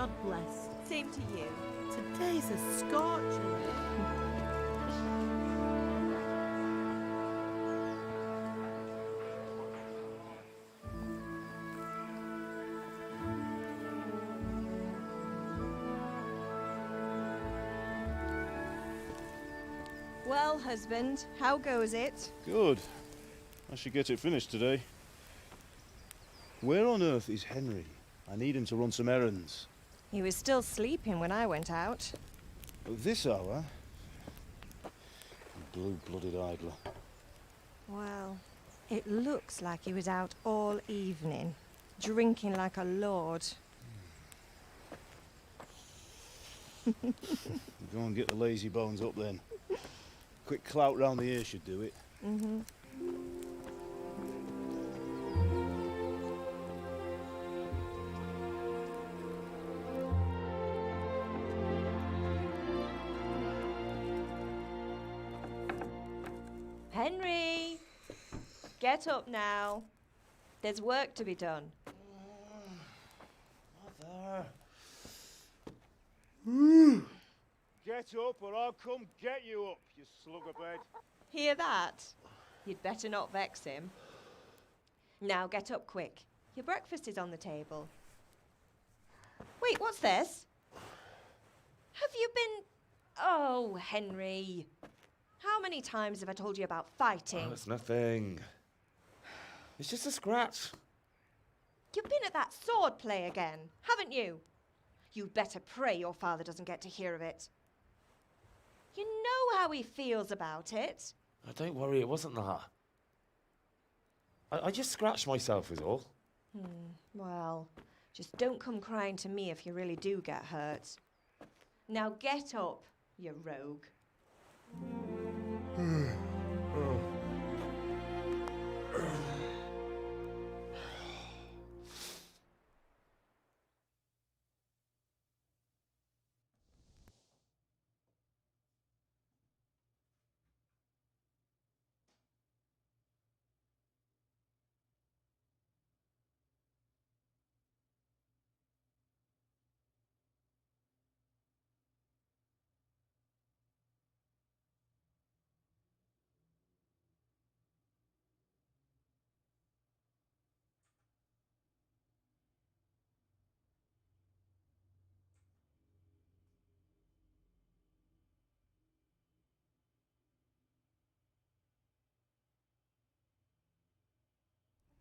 God bless. Same to you. Today's a scorcher. Well, husband, how goes it? Good. I should get it finished today. Where on earth is Henry? I need him to run some errands. He was still sleeping when I went out. At this hour? Blue-blooded idler. Well, it looks like he was out all evening, drinking like a lord. Go and get the lazy bones up then. Quick clout round the ear should do it. Mm-hmm. Henry! Get up now. There's work to be done. Mother. Get up or I'll come get you up, you sluggerbed. Hear that? You'd better not vex him. Now get up quick. Your breakfast is on the table. Wait, what's this? Have you been... Oh, Henry. How many times have I told you about fighting? Oh, it's nothing. It's just a scratch. You've been at that sword play again, haven't you? You'd better pray your father doesn't get to hear of it. You know how he feels about it. Oh, don't worry, it wasn't that. I just scratched myself is all. Well, just don't come crying to me if you really do get hurt. Now get up, you rogue.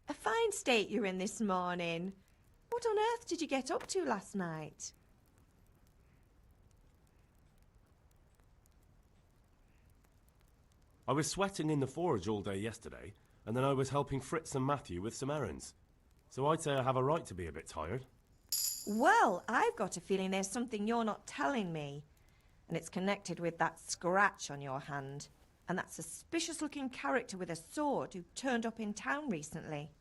A fine state you're in this morning. What on earth did you get up to last night? I was sweating in the forge all day yesterday, and then I was helping Fritz and Matthew with some errands. So I'd say I have a right to be a bit tired. Well, I've got a feeling there's something you're not telling me. And it's connected with that scratch on your hand. And that suspicious-looking character with a sword who turned up in town recently.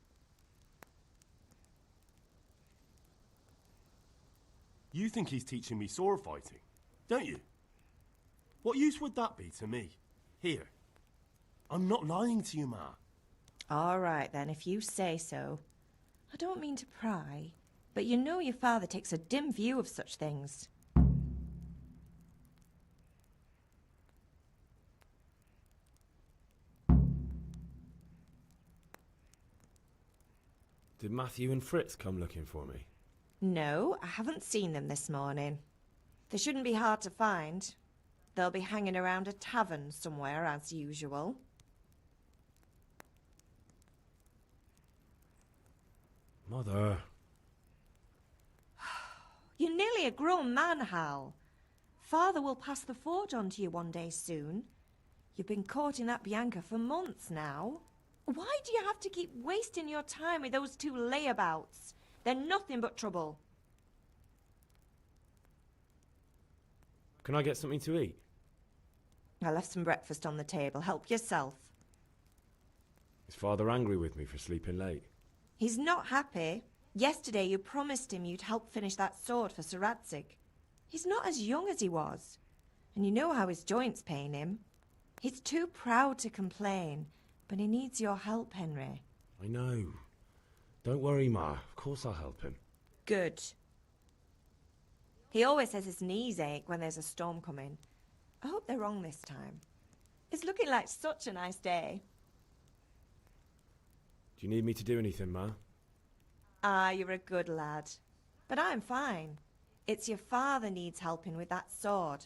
You think he's teaching me sword fighting, don't you? What use would that be to me? Here. I'm not lying to you, Ma. All right, then, if you say so. I don't mean to pry, but you know your father takes a dim view of such things. Did Matthew and Fritz come looking for me? No, I haven't seen them this morning. They shouldn't be hard to find. They'll be hanging around a tavern somewhere, as usual. Mother. You're nearly a grown man, Hal. Father will pass the forge on to you one day soon. You've been courting that Bianca for months now. Why do you have to keep wasting your time with those two layabouts? They're nothing but trouble. Can I get something to eat? I left some breakfast on the table. Help yourself. Is Father angry with me for sleeping late? He's not happy. Yesterday you promised him you'd help finish that sword for Sir Radzig. He's not as young as he was. And you know how his joints pain him. He's too proud to complain, but he needs your help, Henry. I know. Don't worry, Ma. Of course I'll help him. Good. He always says his knees ache when there's a storm coming. I hope they're wrong this time. It's looking like such a nice day. Do you need me to do anything, Ma? Ah, you're a good lad. But I'm fine. It's your father needs helping with that sword.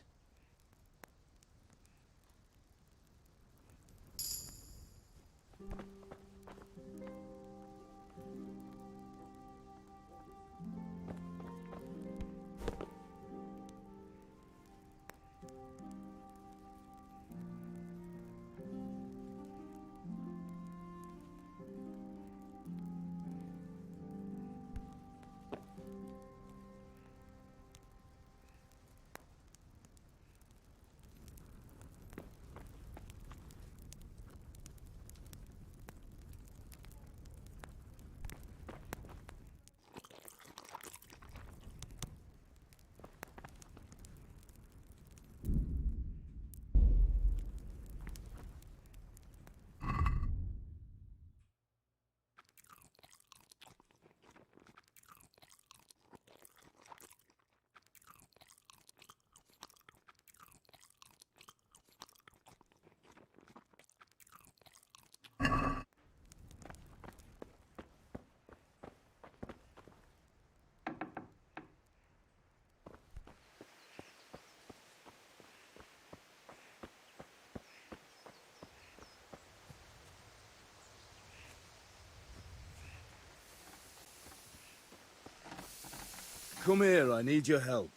Come here, I need your help.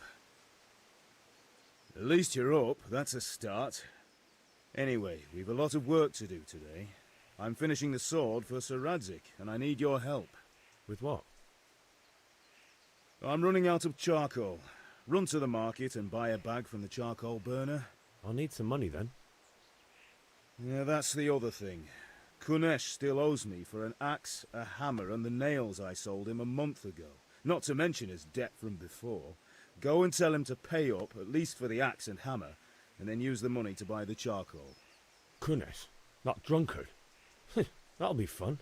At least you're up, that's a start. Anyway, we've a lot of work to do today. I'm finishing the sword for Sir Radzig, and I need your help. With what? I'm running out of charcoal. Run to the market and buy a bag from the charcoal burner. I'll need some money then. Yeah, that's the other thing. Kunesh still owes me for an axe, a hammer, and the nails I sold him a month ago. Not to mention his debt from before. Go and tell him to pay up, at least for the axe and hammer, and then use the money to buy the charcoal. Kunesh? That drunkard? That'll be fun.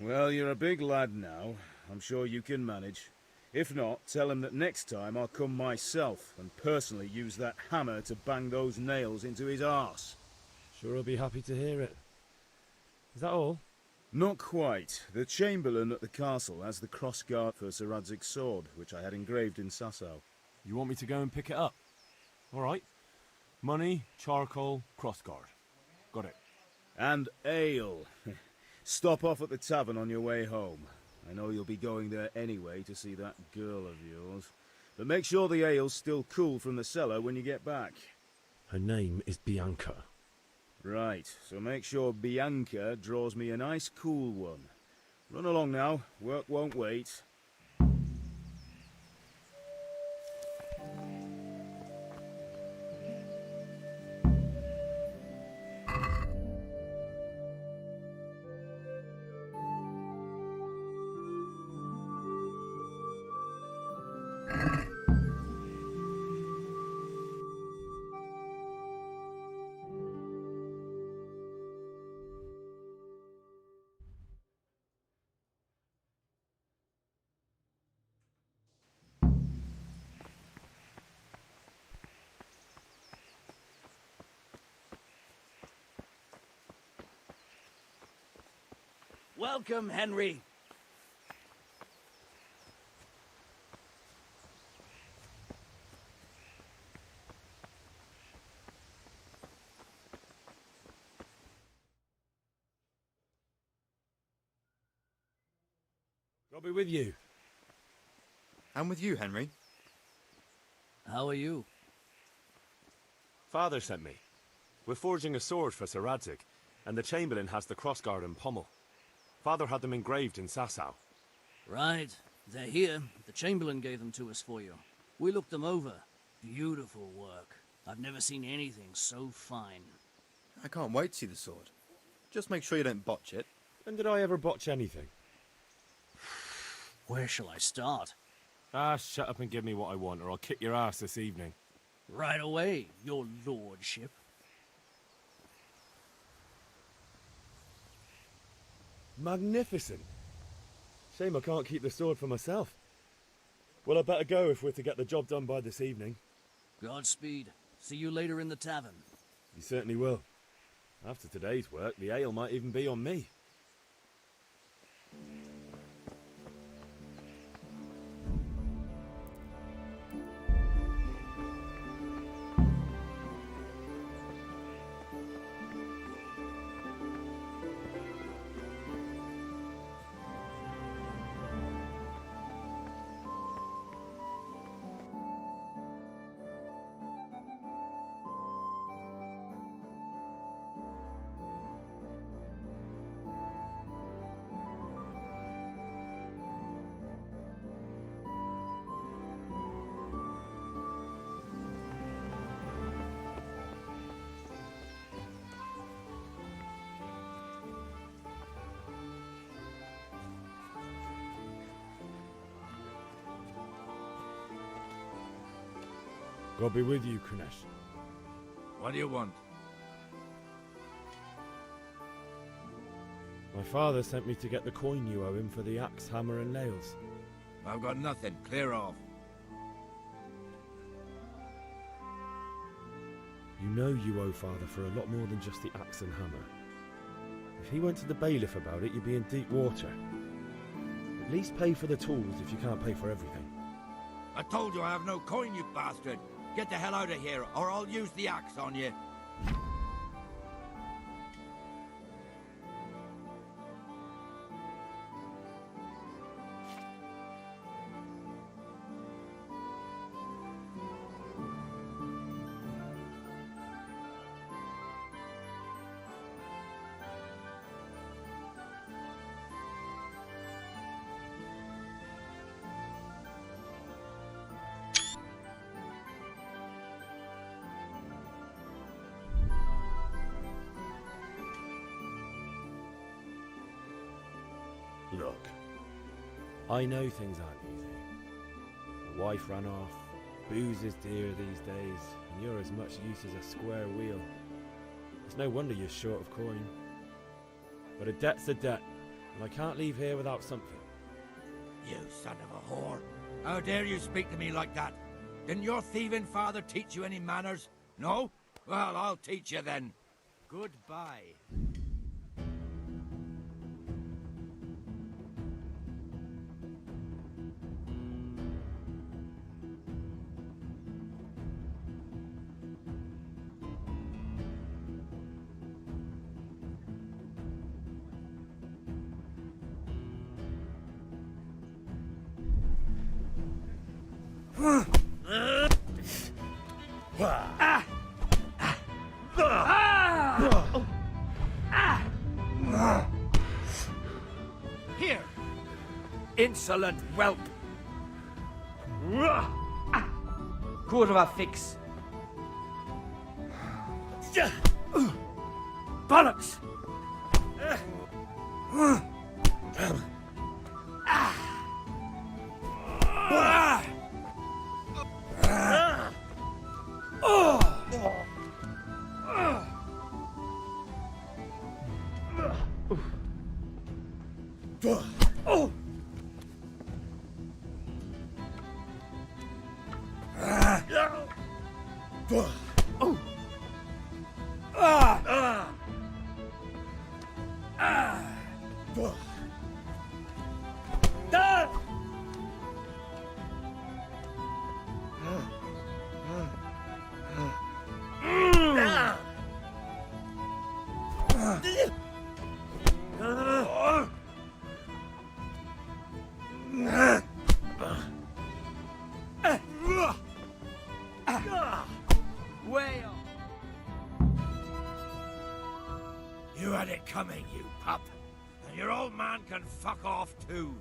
Well, you're a big lad now. I'm sure you can manage. If not, tell him that next time I'll come myself and personally use that hammer to bang those nails into his arse. Sure I'll be happy to hear it. Is that all? Not quite. The Chamberlain at the castle has the crossguard for Sir Radzig's sword, which I had engraved in Sasau. You want me to go and pick it up? All right. Money, charcoal, crossguard. Got it. And ale. Stop off at the tavern on your way home. I know you'll be going there anyway to see that girl of yours. But make sure the ale's still cool from the cellar when you get back. Her name is Bianca. Right, so make sure Bianca draws me a nice cool one. Run along now, work won't wait. Welcome, Henry. I'll be with you. I'm with you, Henry. How are you? Father sent me. We're forging a sword for Sir Radzig, and the Chamberlain has the crossguard and pommel. Father had them engraved in Sasau. Right. They're here. The Chamberlain gave them to us for you. We looked them over. Beautiful work. I've never seen anything so fine. I can't wait to see the sword. Just make sure you don't botch it. When did I ever botch anything? Where shall I start? Ah, shut up and give me what I want, or I'll kick your ass this evening. Right away, your lordship. Magnificent. Shame I can't keep the sword for myself. Well, I better go if we're to get the job done by this evening. Godspeed. See you later in the tavern. You certainly will. After today's work, the ale might even be on me. God be with you, Kunesh. What do you want? My father sent me to get the coin you owe him for the axe, hammer and nails. I've got nothing. Clear off. You know you owe father for a lot more than just the axe and hammer. If he went to the bailiff about it, you'd be in deep water. At least pay for the tools if you can't pay for everything. I told you I have no coin, you bastard. Get the hell out of here, or I'll use the axe on you. Look, I know things aren't easy. The wife ran off, booze is dear these days, and you're as much use as a square wheel. It's no wonder you're short of coin. But a debt's a debt, and I can't leave here without something. You son of a whore. How dare you speak to me like that? Didn't your thieving father teach you any manners? No? Well, I'll teach you then. Goodbye. Here! Insolent whelp! Kurva fix! Bollocks! Way off. You had it coming, you pup. And your old man can fuck off too.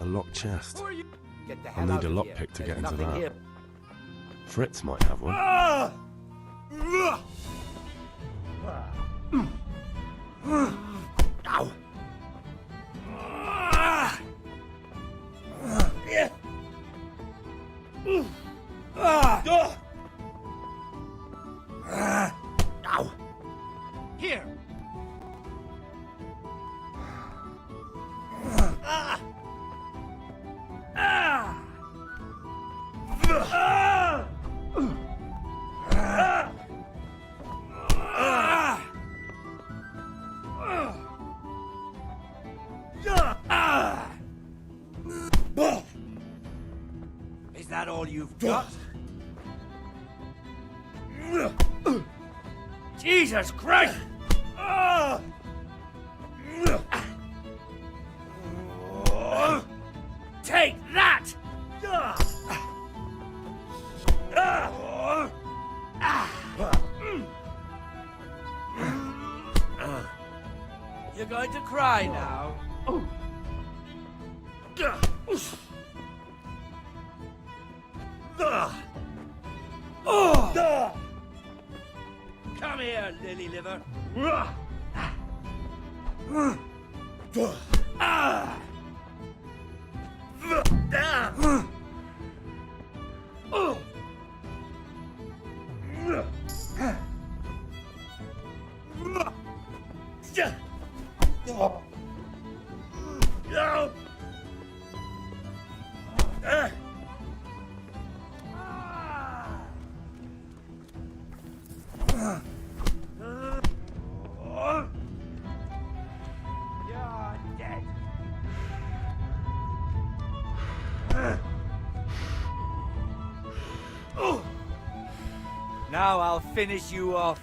A locked chest. Get the I'll hell need out a of lockpick here. to There's get into nothing that. here. Fritz might have one. Ow. Ow. Here! Is that all you've got? Jesus Christ! Take that! You're going to cry now. Come here, lily liver. You're dead. Now I'll finish you off.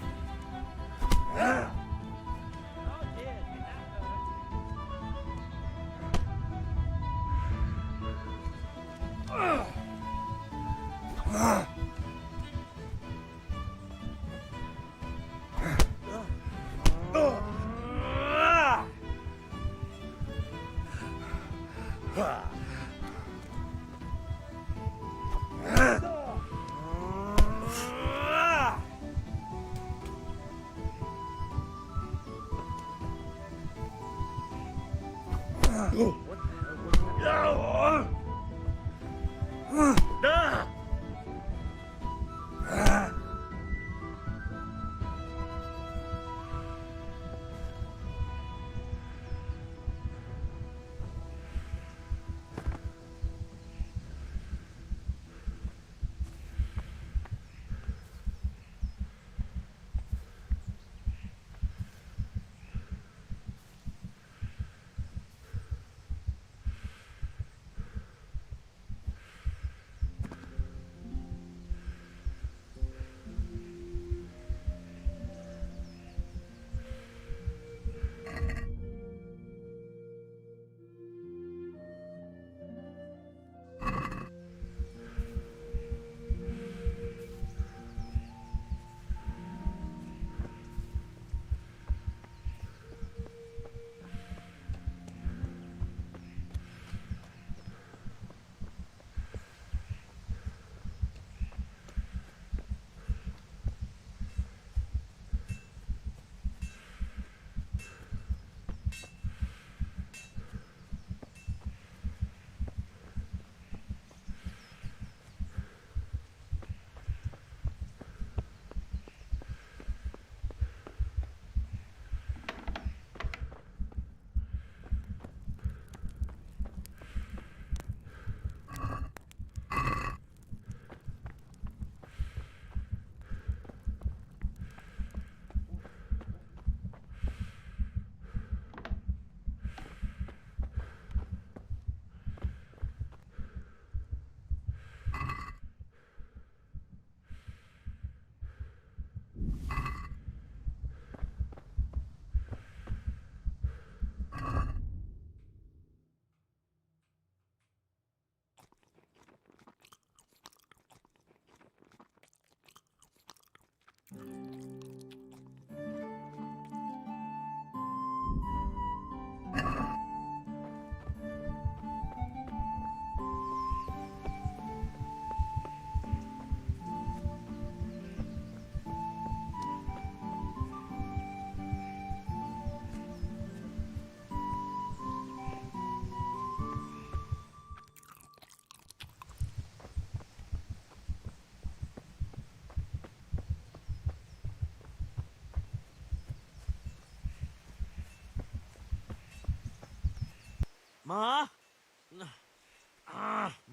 Ma?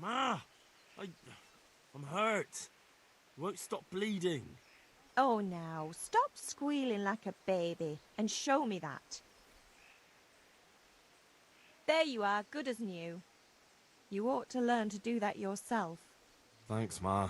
Ma! I'm hurt. You won't stop bleeding. Oh, now, stop squealing like a baby and show me that. There you are, good as new. You ought to learn to do that yourself. Thanks, Ma.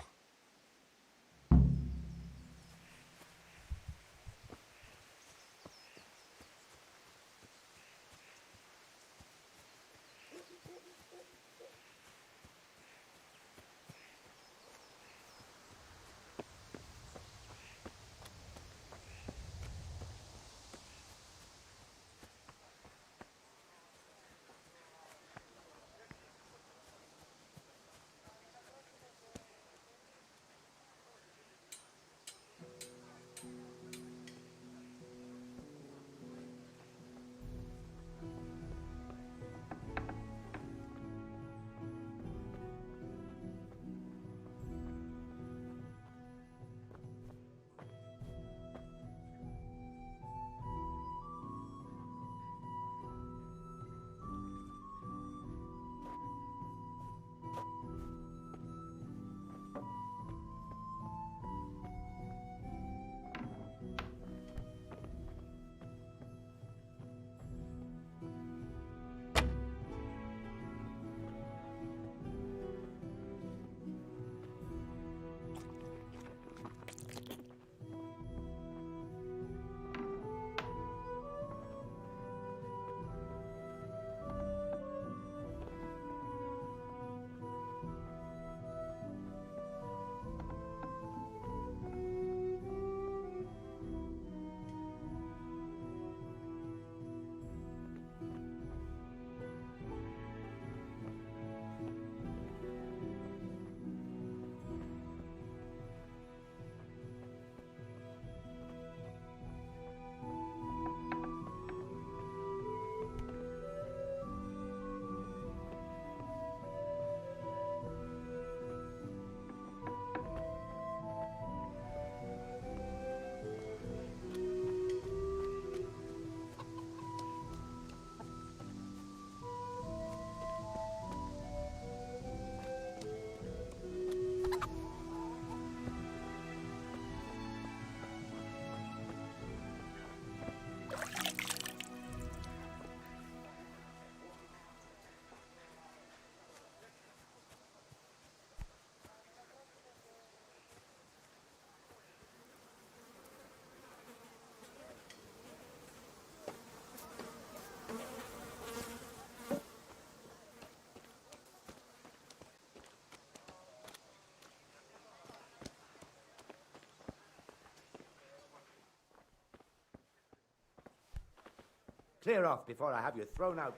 Clear off before I have you thrown out.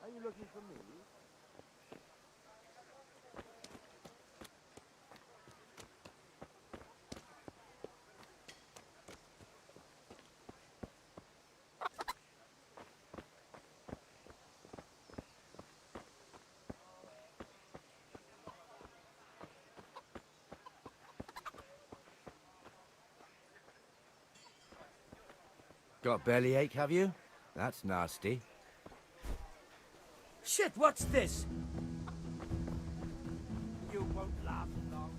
Are you looking for me? Got bellyache, have you? That's nasty. Shit, what's this? You won't last long.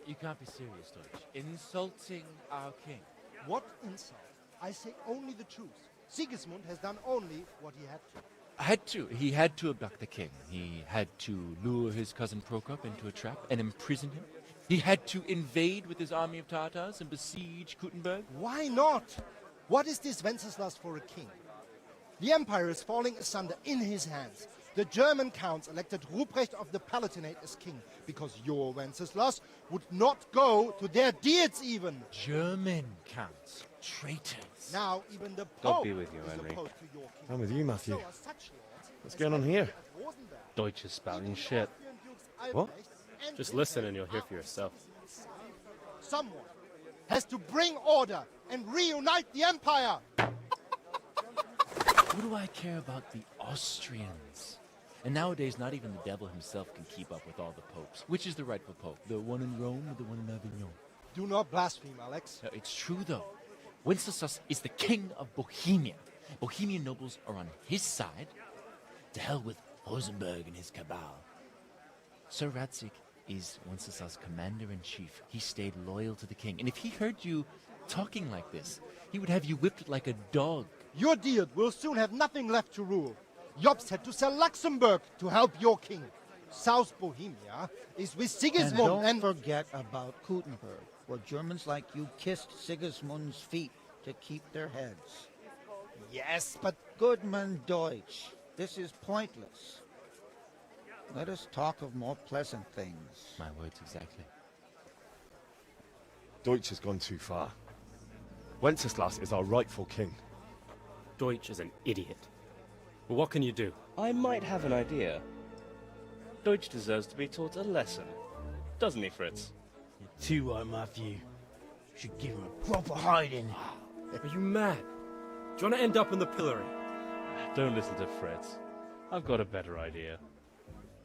You can't be serious, Deutsch. Insulting our king. What insult? I say only the truth. Sigismund has done only what he had to. Had to. He had to abduct the king. He had to lure his cousin Prokop into a trap and imprison him. He had to invade with his army of Tatars and besiege Kuttenberg. Why not? What is this Wenceslas for a king? The empire is falling asunder in his hands. The German counts elected Ruprecht of the Palatinate as king because your Wenceslas would not go to their deeds even. German counts. Traitors. Now even the God Pope be with you, is Henry. opposed to your king. I'm with you, Matthew. So are such lords What's as going on here? Rosenberg, Deutsch is spouting shit. What? and Just listen and you'll hear for yourself. Someone has to bring order and reunite the empire. What do I care about the Austrians? And nowadays, not even the devil himself can keep up with all the popes. Which is the rightful pope? The one in Rome or the one in Avignon? Do not blaspheme, Alex. No, it's true, though. Wenceslas is the king of Bohemia. Bohemian nobles are on his side. To hell with Rosenberg and his cabal. Sir Radzik is Wenceslas' commander-in-chief. He stayed loyal to the king. And if he heard you talking like this, he would have you whipped like a dog. Your Diet will soon have nothing left to rule. Jobst had to sell Luxembourg to help your king. South Bohemia is with Sigismund and don't forget about Kuttenberg, where Germans like you kissed Sigismund's feet to keep their heads. Yes, but Goodman Deutsch, this is pointless. Let us talk of more pleasant things. My words exactly. Deutsch has gone too far. Wenceslas is our rightful king. Deutsch is an idiot. But what can you do? I might have an idea. Deutsch deserves to be taught a lesson. Doesn't he, Fritz? You're too right, Matthew. Should give him a proper hiding. Are you mad? Do you want to end up in the pillory? Don't listen to Fritz. I've got a better idea.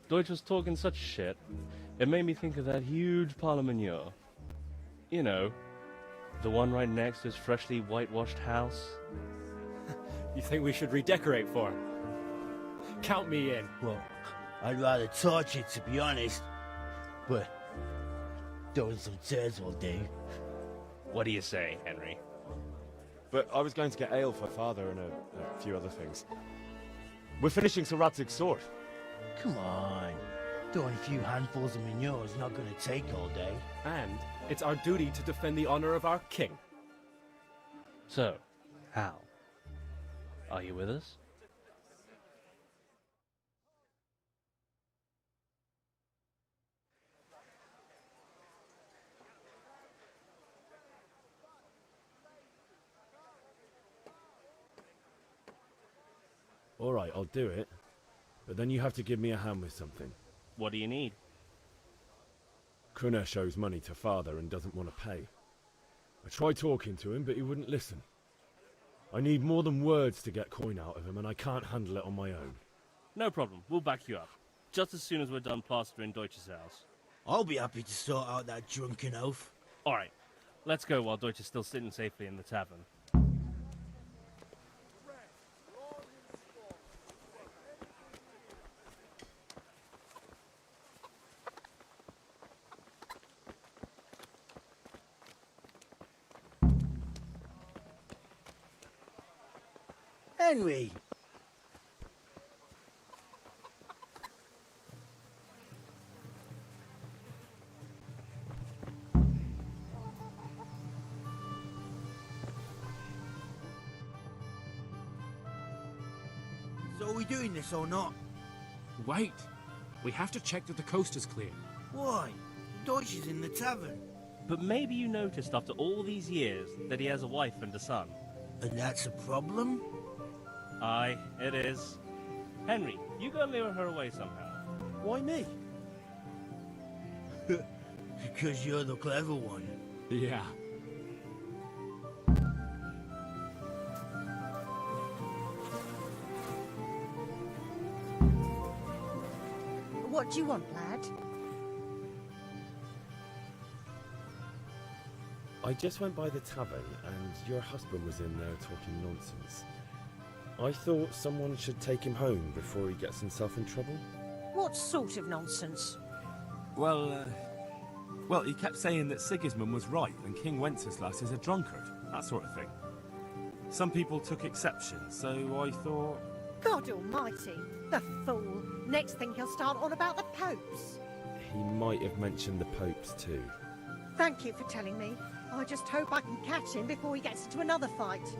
Deutsch was talking such shit, it made me think of that huge parliament. You know, the one right next to his freshly whitewashed house. You think we should redecorate for him? Count me in. Well, I'd rather torch it, to be honest. But throwing some tears will do. What do you say, Henry? But I was going to get ale for father and a few other things. We're finishing Sir Radzig's sword. Come on. Throwing a few handfuls of manure is not going to take all day. And it's our duty to defend the honor of our king. So, Hal, are you with us? All right, I'll do it. But then you have to give me a hand with something. What do you need? Krunesh owes money to father and doesn't want to pay. I tried talking to him, but he wouldn't listen. I need more than words to get coin out of him, and I can't handle it on my own. No problem. We'll back you up. Just as soon as we're done plastering Deutsch's house. I'll be happy to sort out that drunken oaf. All right. Let's go while Deutsch is still sitting safely in the tavern. Henry! So are we doing this or not? Wait. We have to check that the coast is clear. Why? Deutsch is in the tavern. But maybe you noticed after all these years that he has a wife and a son. And that's a problem? Aye, it is. Henry, you go lure her away somehow. Why me? Because you're the clever one. Yeah. What do you want, lad? I just went by the tavern, and your husband was in there talking nonsense. I thought someone should take him home before he gets himself in trouble. What sort of nonsense? Well, he kept saying that Sigismund was right and King Wenceslas is a drunkard, that sort of thing. Some people took exception, so I thought... God almighty, the fool. Next thing he'll start on about the popes. He might have mentioned the popes too. Thank you for telling me. I just hope I can catch him before he gets into another fight.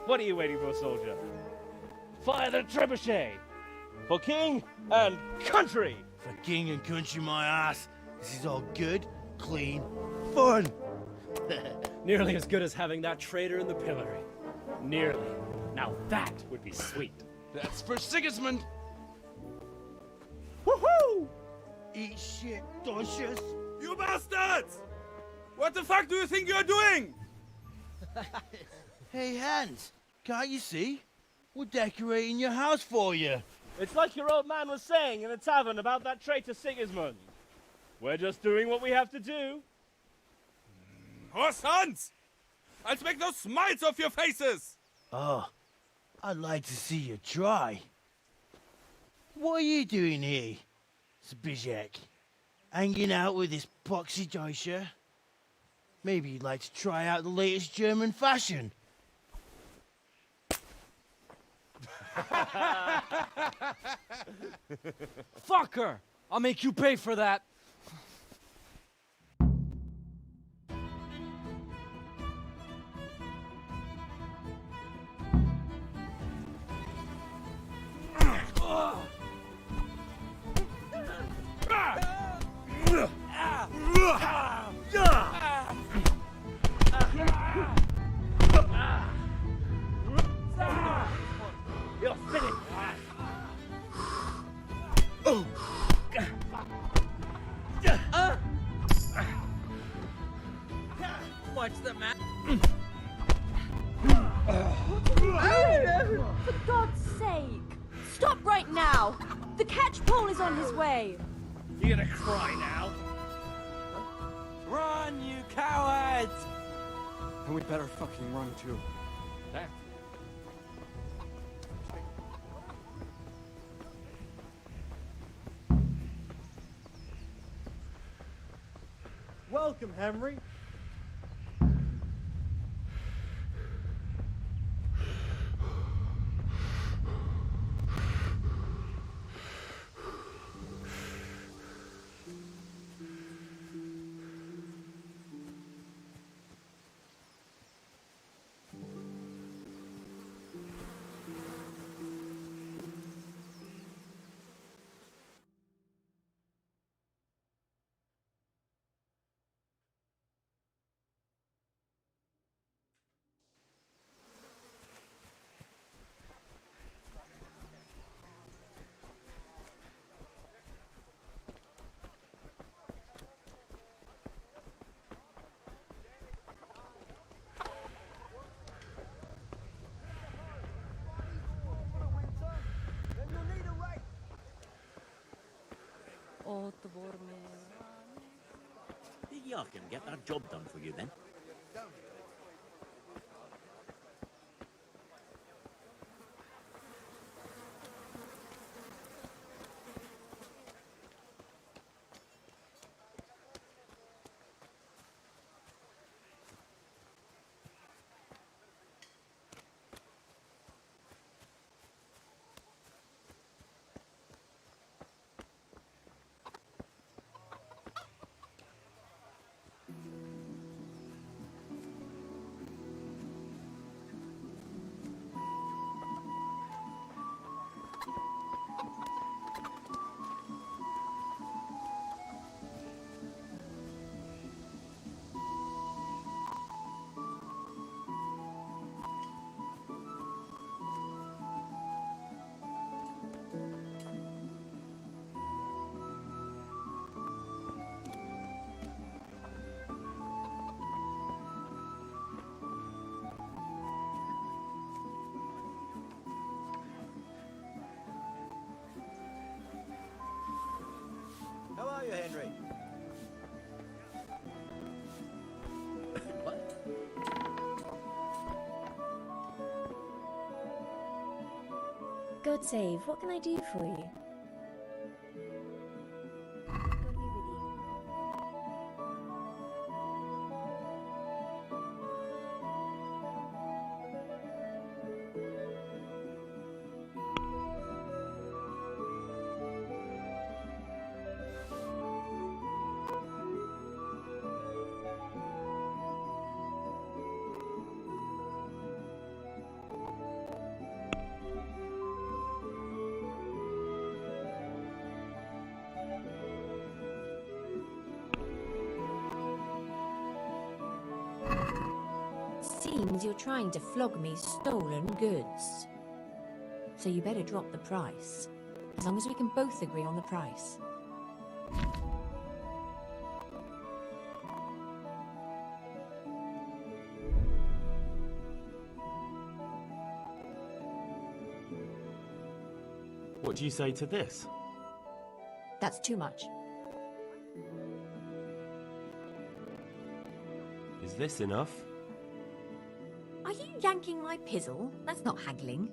What are you waiting for, soldier? Fire the trebuchet! For king and country! For king and country, my ass. This is all good, clean, fun. Nearly as good as having that traitor in the pillory. Nearly. Now that would be sweet. That's for Sigismund. Woohoo! Eat shit, Docious. You bastards! What the fuck do you think you're doing? Hey, Hans, can't you see? We're decorating your house for you. It's like your old man was saying in the tavern about that traitor Sigismund. We're just doing what we have to do. Horse Hans! I'll make those smiles off your faces! Oh, I'd like to see you try. What are you doing here, Zbyszek? Hanging out with this poxy Deutscher? Maybe you'd like to try out the latest German fashion. Fuck her! I'll make you pay for that. You're finished! What's the matter? Oh, for God's sake! Stop right now! The catchpole is on his way! You gonna cry now? Run, you cowards! And we'd better fucking run too. There. Welcome, Henry. I can get that job done for you then. God save, what can I do for you? God be with you. Seems you're trying to flog me stolen goods. So you better drop the price. As long as we can both agree on the price. What do you say to this? That's too much. Is this enough? Are you yanking my pizzle? That's not haggling.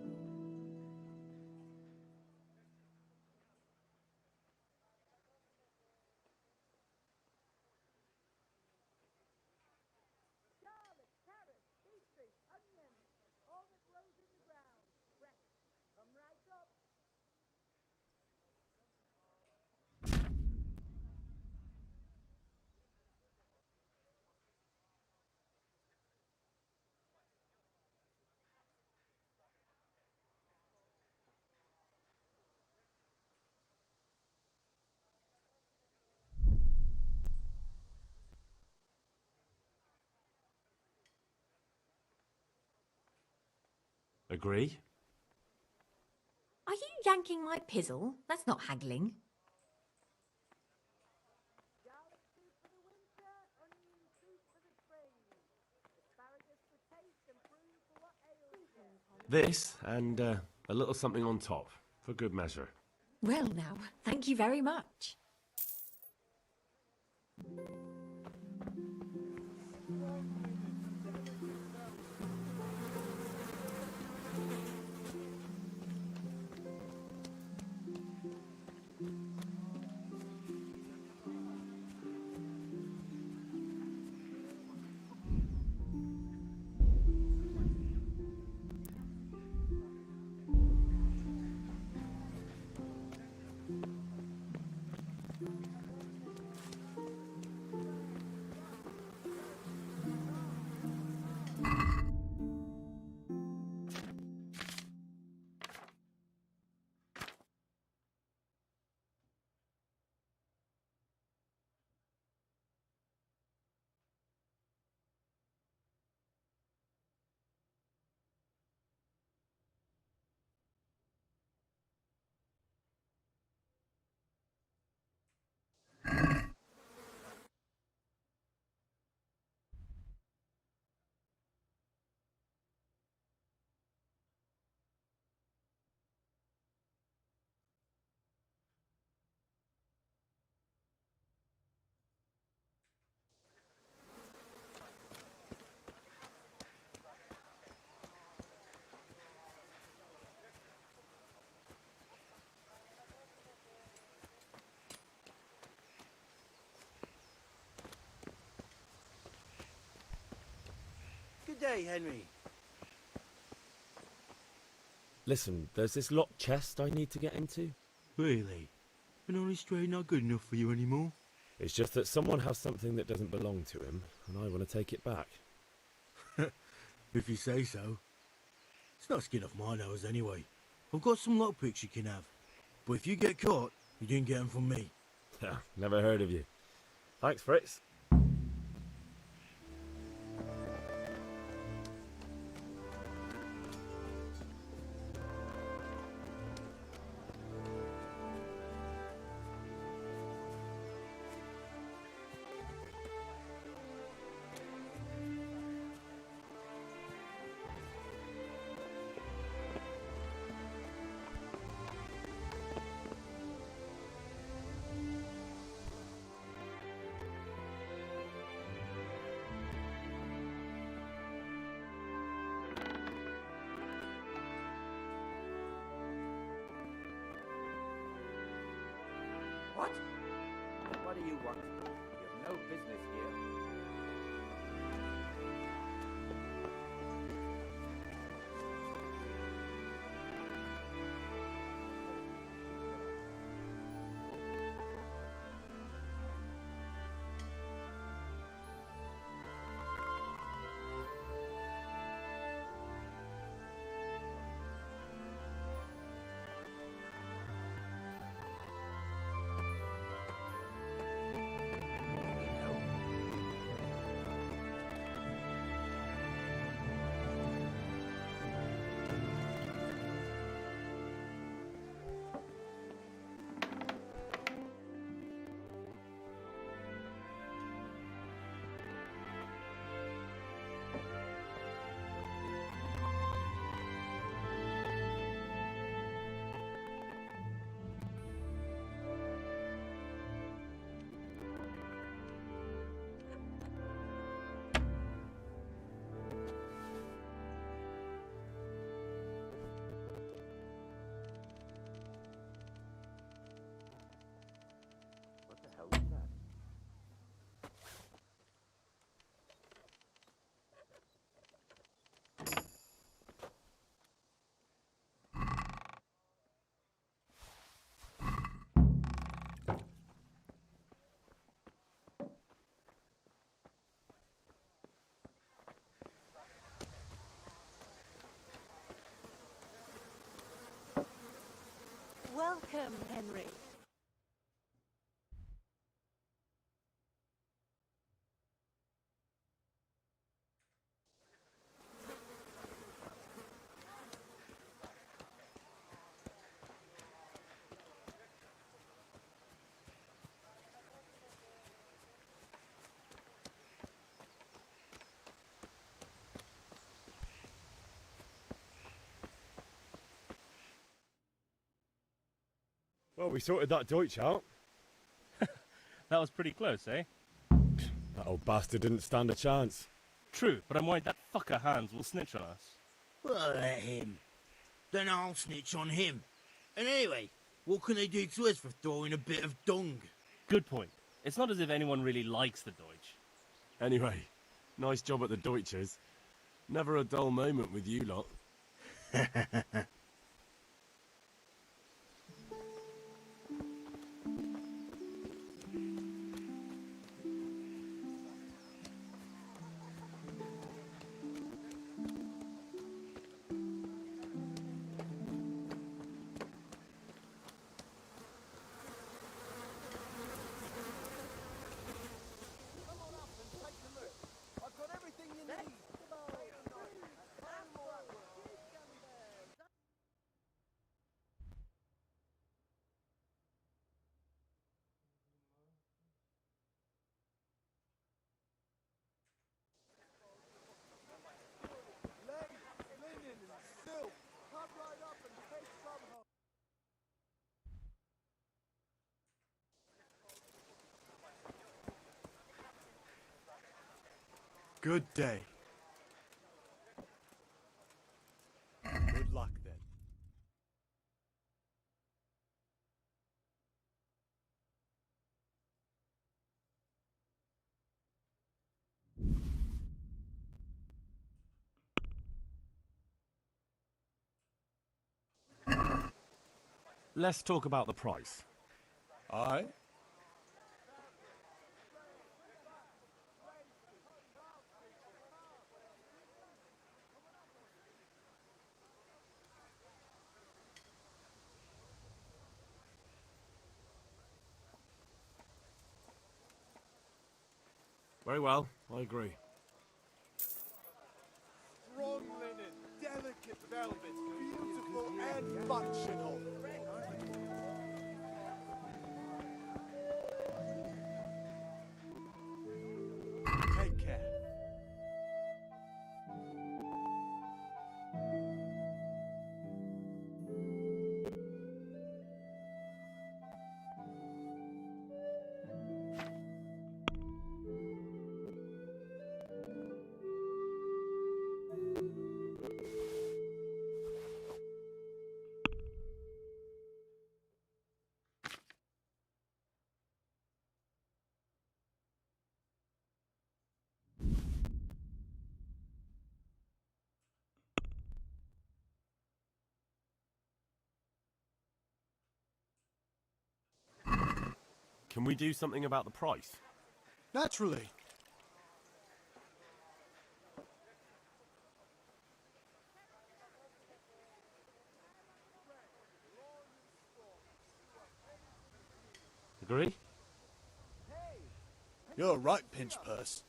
Agree? Are you yanking my pizzle? That's not haggling. This, and a little something on top, for good measure. Well now, thank you very much. Good day, Henry. Listen, there's this locked chest I need to get into. Really? An honest trade not good enough for you anymore? It's just that someone has something that doesn't belong to him, and I want to take it back. If you say so. It's not skin off my nose anyway. I've got some lockpicks you can have. But if you get caught, you didn't get them from me. Never heard of you. Thanks, Fritz. What? What do you want? You have no business here. What the hell is that? Welcome, Henry. Well, we sorted that Deutsch out. That was pretty close, eh? That old bastard didn't stand a chance. True, but I'm worried that fucker Hans will snitch on us. Well, let him. Then I'll snitch on him. And anyway, what can they do to us for throwing a bit of dung? Good point. It's not as if anyone really likes the Deutsch. Anyway, nice job at the Deutsches. Never a dull moment with you lot. Good day. Good luck then. Let's talk about the price. Aye? Very well, I agree. Strong linen, delicate velvet, beautiful and functional. Take care. Can we do something about the price? Naturally. Agree? You're right, Pinch Purse.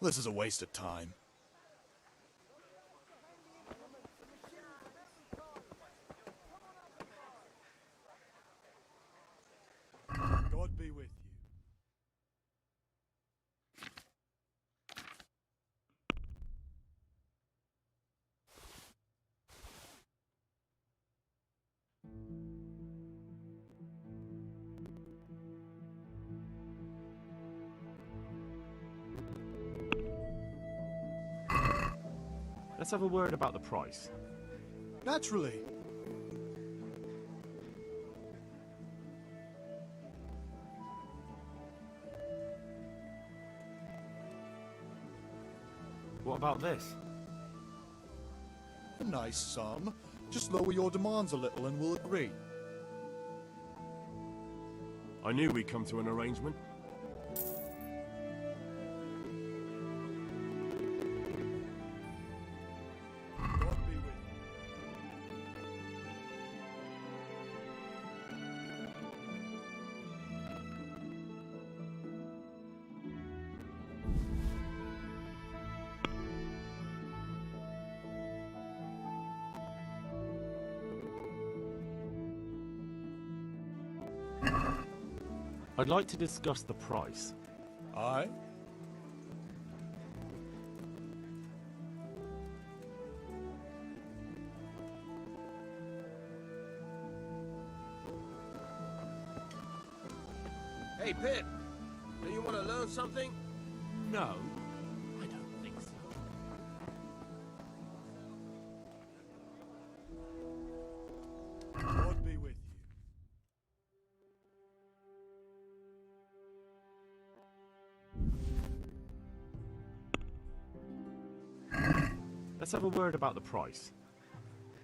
This is a waste of time. God be with you. Let's have a word about the price. Naturally. What about this? A nice sum. Just lower your demands a little and we'll agree. I knew we'd come to an arrangement. I'd like to discuss the price. Aye? Hey, Pip. Do you want to learn something? No, I don't think so. God be with you. Let's have a word about the price.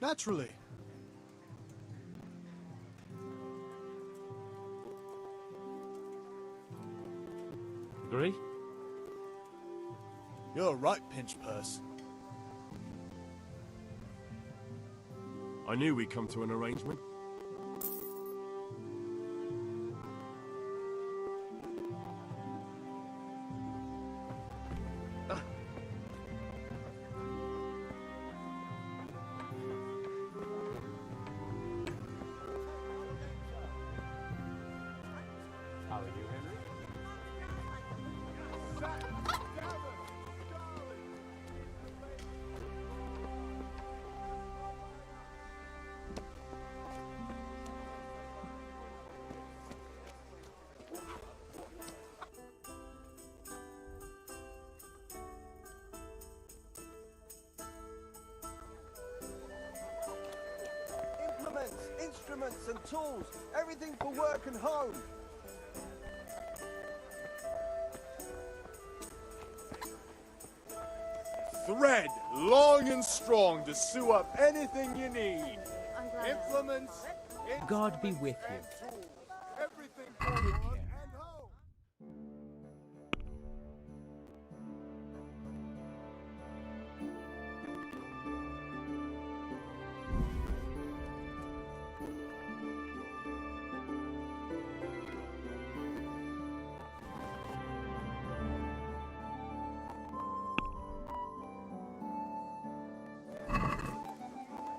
Naturally. Agree? You're right, Pinch Purse. I knew we'd come to an arrangement. How are you, Henry? Implements, instruments and tools. Everything for work and home. Thread, long and strong to sew up anything you need. Implements, God be with you. tools. Everything for work and home.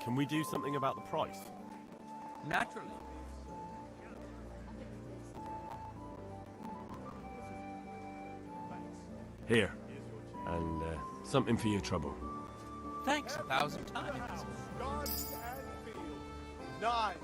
Can we do something about the price? Naturally. Here. And something for your trouble. Thanks 1,000 times. Guns and field. Knives.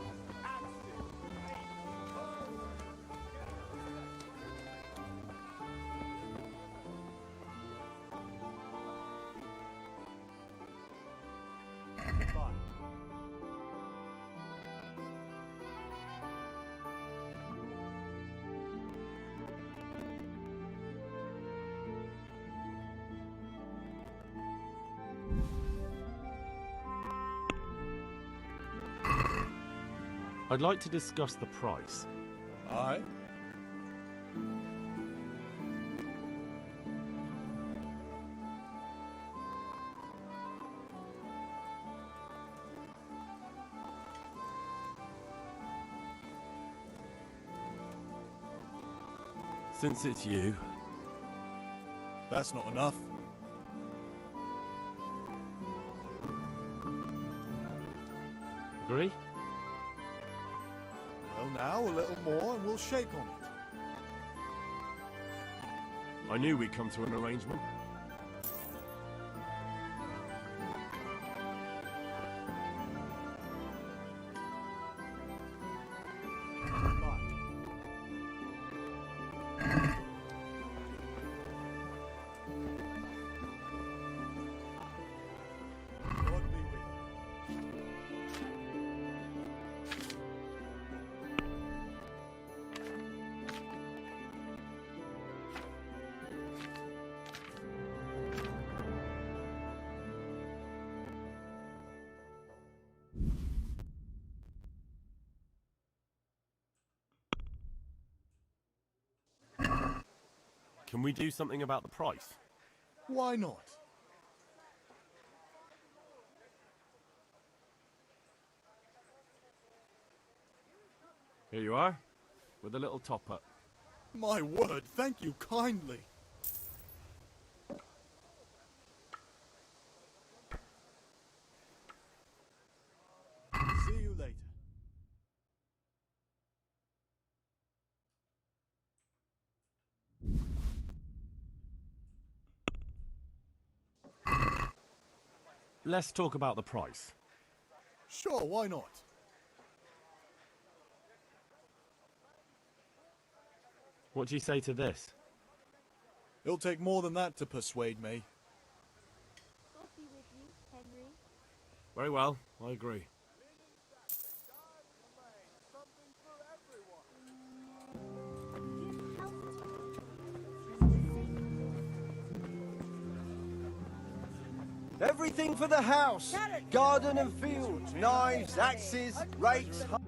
I'd like to discuss the price. Aye? Since it's you, That's not enough. agree? Well, now a little more and we'll shake on it. I knew we'd come to an arrangement. Can we do something about the price? Why not? Here you are, with a little top-up. My word, thank you kindly. See you later. Let's talk about the price. Sure, why not? What do you say to this? It'll take more than that to persuade me. Coffee with you, Henry. Very well, I agree. Everything for the house. Garden and fields. Knives, axes, rakes. A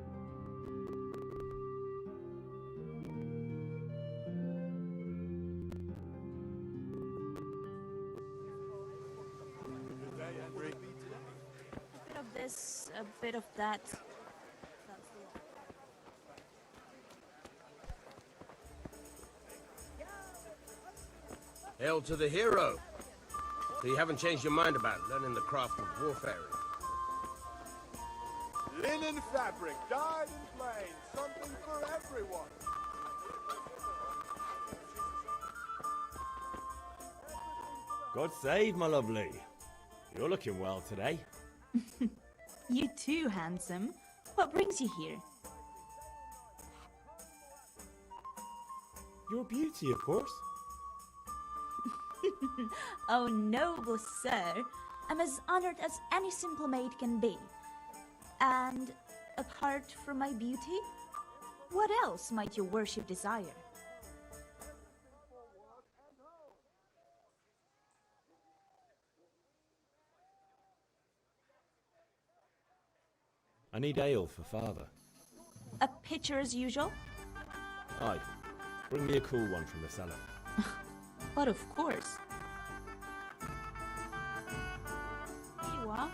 bit of this, a bit of that. Hail to the hero. So you haven't changed your mind about learning the craft of warfare? Linen fabric, dyed and plain, something for everyone. God save, my lovely. You're looking well today. You too, handsome. What brings you here? Your beauty, of course. Oh, noble sir. I'm as honored as any simple maid can be. And apart from my beauty, what else might your worship desire? I need ale for father. A pitcher as usual? Aye. Bring me a cool one from the cellar. But of course. Here you are.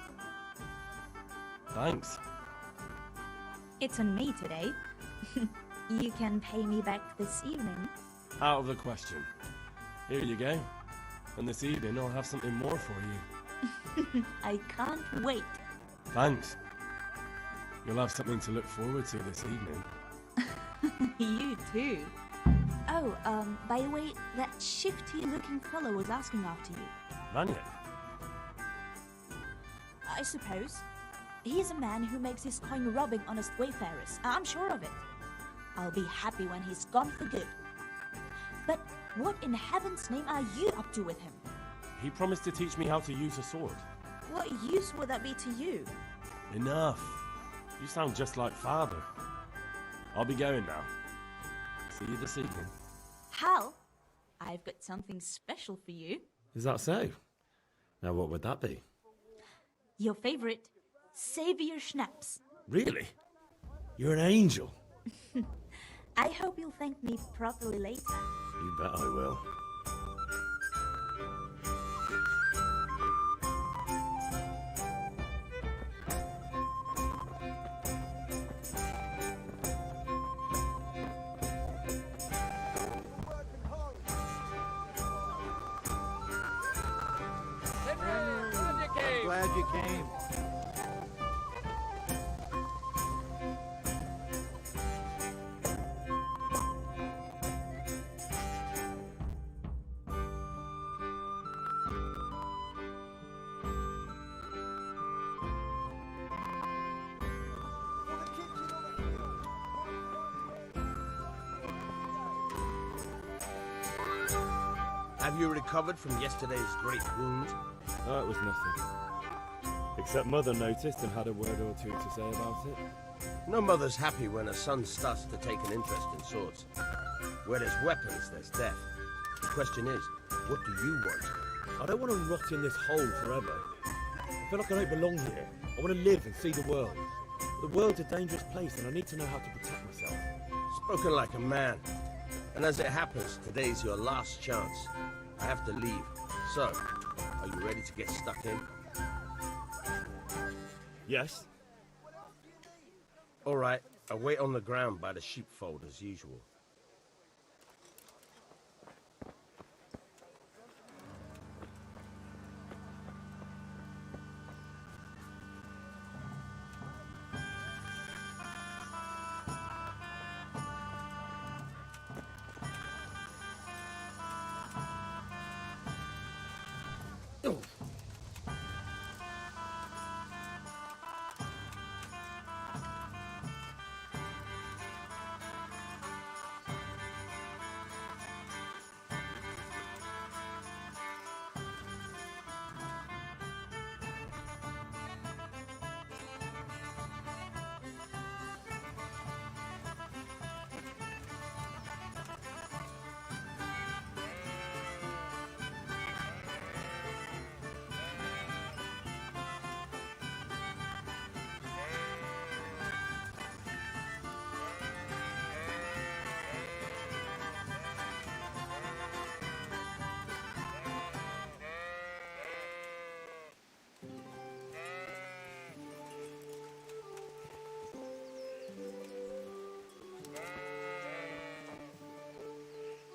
Thanks. It's on me today. You can pay me back this evening. Out of the question. Here you go. And this evening I'll have something more for you. I can't wait. Thanks. You'll have something to look forward to this evening. You too. Oh, by the way, that shifty-looking fellow was asking after you. Vanya? I suppose. He's a man who makes his coin robbing honest wayfarers. I'm sure of it. I'll be happy when he's gone for good. But what in heaven's name are you up to with him? He promised to teach me how to use a sword. What use would that be to you? Enough. You sound just like father. I'll be going now. See you this evening. Hal, I've got something special for you. Is that so? Now what would that be? Your favorite Savior Schnapps. Really? You're an angel. I hope you'll thank me properly later. You bet I will. Glad you came. Have you recovered from yesterday's great wound? Oh, it was nothing. Except Mother noticed and had a word or two to say about it. No mother's happy when her son starts to take an interest in swords. Where there's weapons, there's death. The question is, what do you want? I don't want to rot in this hole forever. I feel like I don't belong here. I want to live and see the world. The world's a dangerous place and I need to know how to protect myself. Spoken like a man. And as it happens, today's your last chance. I have to leave. So, are you ready to get stuck in? Yes. All right, I'll wait on the ground by the sheepfold as usual.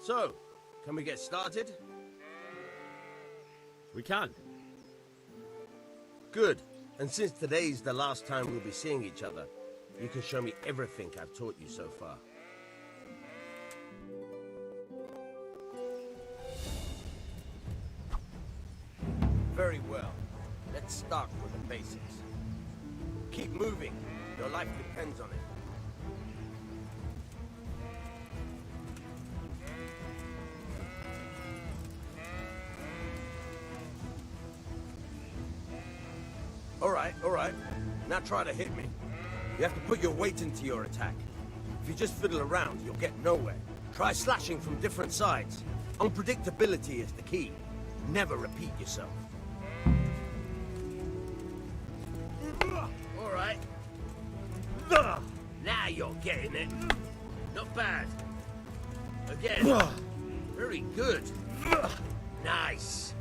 So, can we get started? We can. Good. And since today's the last time we'll be seeing each other, you can show me everything I've taught you so far. Very well. Let's start with the basics. Keep moving. Your life depends on it. All right. Now try to hit me. You have to put your weight into your attack. If you just fiddle around, you'll get nowhere. Try slashing from different sides. Unpredictability is the key. Never repeat yourself. All right. Now you're getting it. Not bad. Again. Very good. Nice.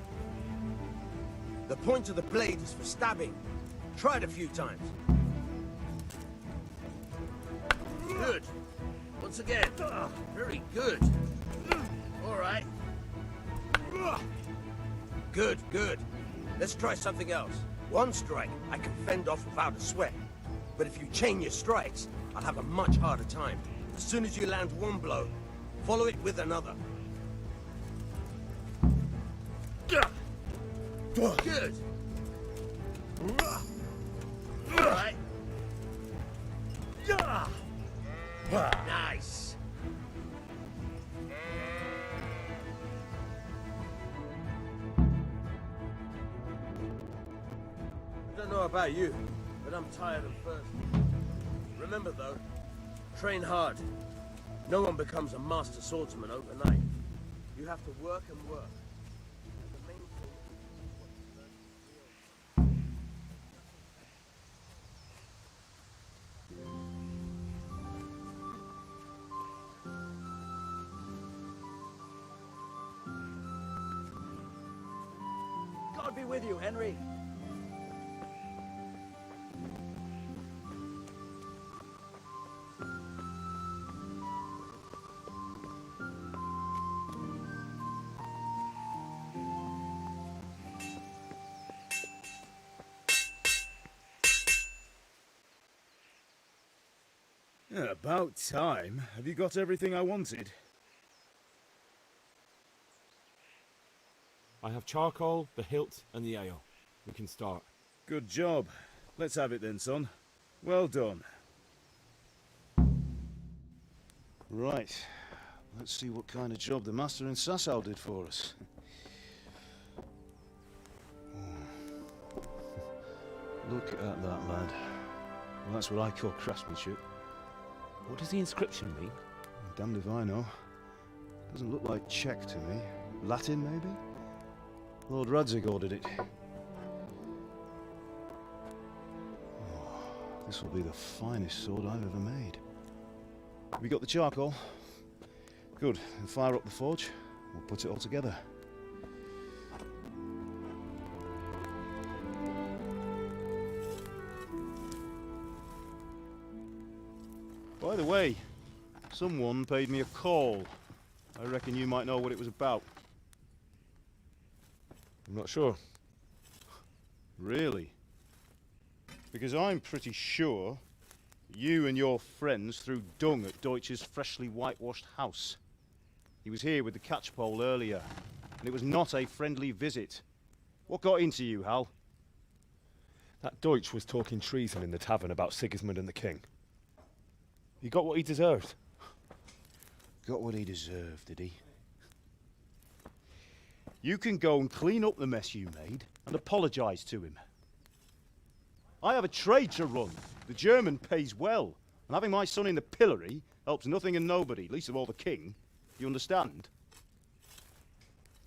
The point of the blade is for stabbing. Try it a few times. Good. Once again. Very good. All right. Good. Let's try something else. One strike, I can fend off without a sweat. But if you chain your strikes, I'll have a much harder time. As soon as you land one blow, follow it with another. Good. All right. Nice. I don't know about you, but I'm tired and thirsty. Remember though, train hard. No one becomes a master swordsman overnight. You have to work and work. God be with you, Henry. Yeah, about time. Have you got everything I wanted? I have charcoal, the hilt, and the ale. We can start. Good job. Let's have it then, son. Well done. Right. Let's see what kind of job the master in Sasau did for us. Look at that, lad. Well, that's what I call craftsmanship. What does the inscription mean? Damned if I know. Doesn't look like Czech to me. Latin, maybe? Lord Radzig ordered it. Oh, this will be the finest sword I've ever made. Have you got the charcoal? Good. Then fire up the forge. We'll put it all together. By the way, someone paid me a call. I reckon you might know what it was about. I'm not sure. Really? Because I'm pretty sure you and your friends threw dung at Deutsch's freshly whitewashed house. He was here with the catchpole earlier, and it was not a friendly visit. What got into you, Hal? That Deutsch was talking treason in the tavern about Sigismund and the king. He got what he deserved. Got what he deserved, did he? You can go and clean up the mess you made and apologise to him. I have a trade to run. The German pays well, and having my son in the pillory helps nothing and nobody, least of all the king. You understand?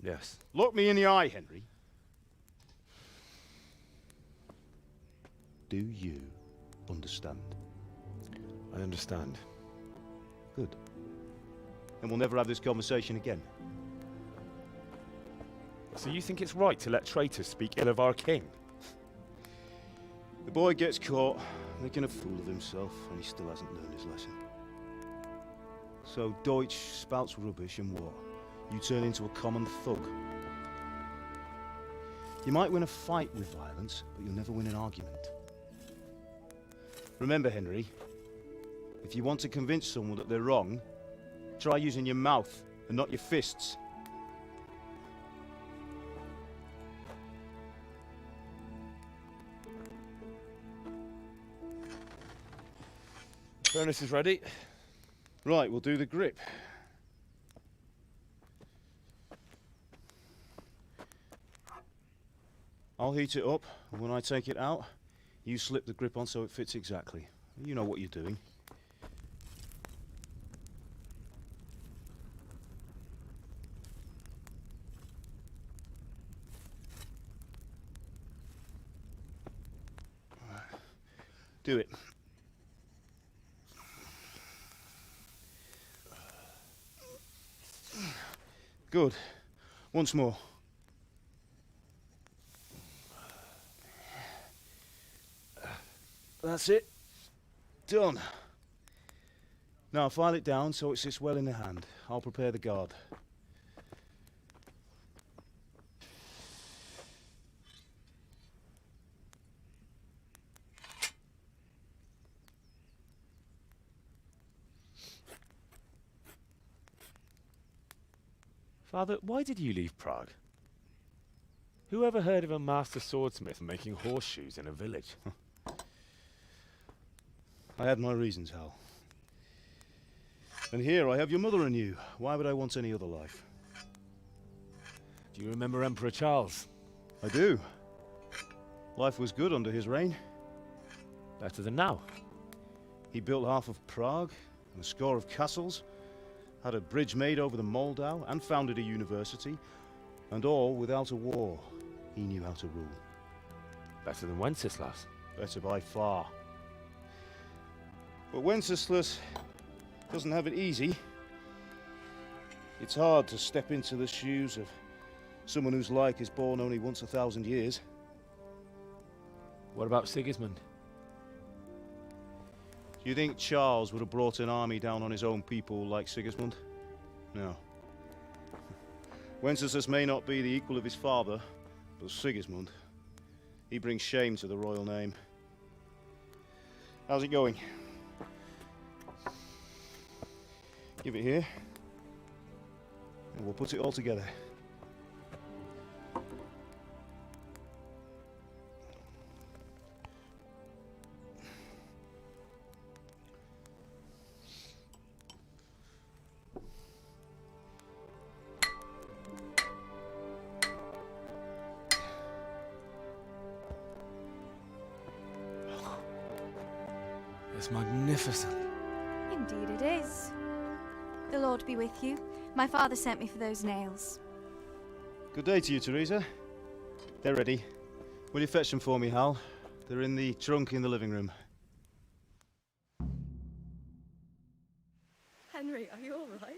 Yes. Look me in the eye, Henry. Do you understand? I understand. Good. And we'll never have this conversation again. So you think it's right to let traitors speak ill of our king? The boy gets caught, making a fool of himself, and he still hasn't learned his lesson. So Deutsch spouts rubbish, and what? You turn into a common thug. You might win a fight with violence, but you'll never win an argument. Remember, Henry, if you want to convince someone that they're wrong, try using your mouth and not your fists. Furnace is ready. Right, we'll do the grip. I'll heat it up, and when I take it out, you slip the grip on so it fits exactly. You know what you're doing. Do it. Good. Once more. That's it. Done. Now file it down so it sits well in the hand. I'll prepare the guard. Father, why did you leave Prague? Who ever heard of a master swordsmith making horseshoes in a village? I had my reasons, Hal. And here I have your mother and you. Why would I want any other life? Do you remember Emperor Charles? I do. Life was good under his reign. Better than now. He built half of Prague and a score of castles, had a bridge made over the Moldau, and founded a university, and all without a war. He knew how to rule. Better than Wenceslas. Better by far. But Wenceslas doesn't have it easy. It's hard to step into the shoes of Someone whose like is born only once 1,000 years. What about Sigismund? Do you think Charles would have brought an army down on his own people like Sigismund? No. Wenceslas may not be the equal of his father, but Sigismund, he brings shame to the royal name. How's it going? Give it here, and we'll put it all together. It's magnificent. Indeed it is. The Lord be with you. My father sent me for those nails. Good day to you, Teresa. They're ready. Will you fetch them for me, Hal? They're in the trunk in the living room. Henry, are you all right?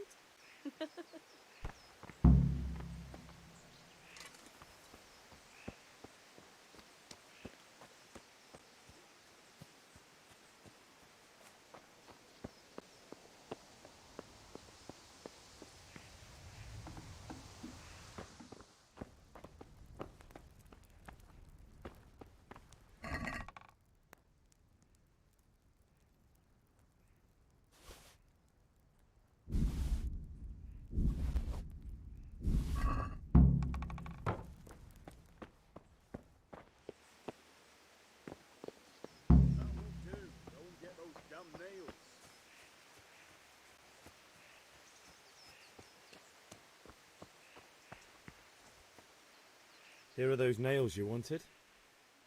Here are those nails you wanted.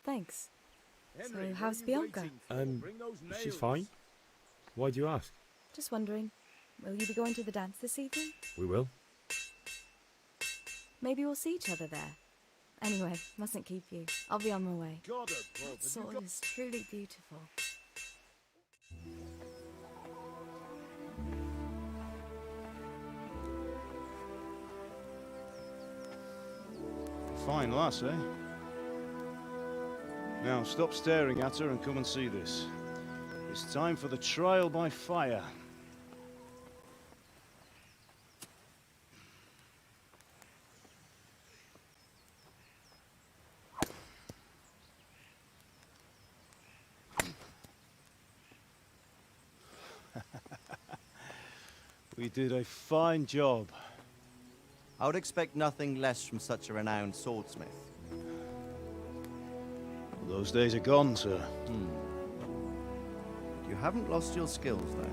Thanks. Henry, So, how's Bianca? She's fine. Why do you ask? Just wondering, will you be going to the dance this evening? We will. Maybe we'll see each other there. Anyway, mustn't keep you. I'll be on my way. That sword is truly beautiful. Fine lass, eh? Now, stop staring at her and come and see this. It's time for the trial by fire. We did a fine job. I would expect nothing less from such a renowned swordsmith. Well, those days are gone, sir. You haven't lost your skills, though.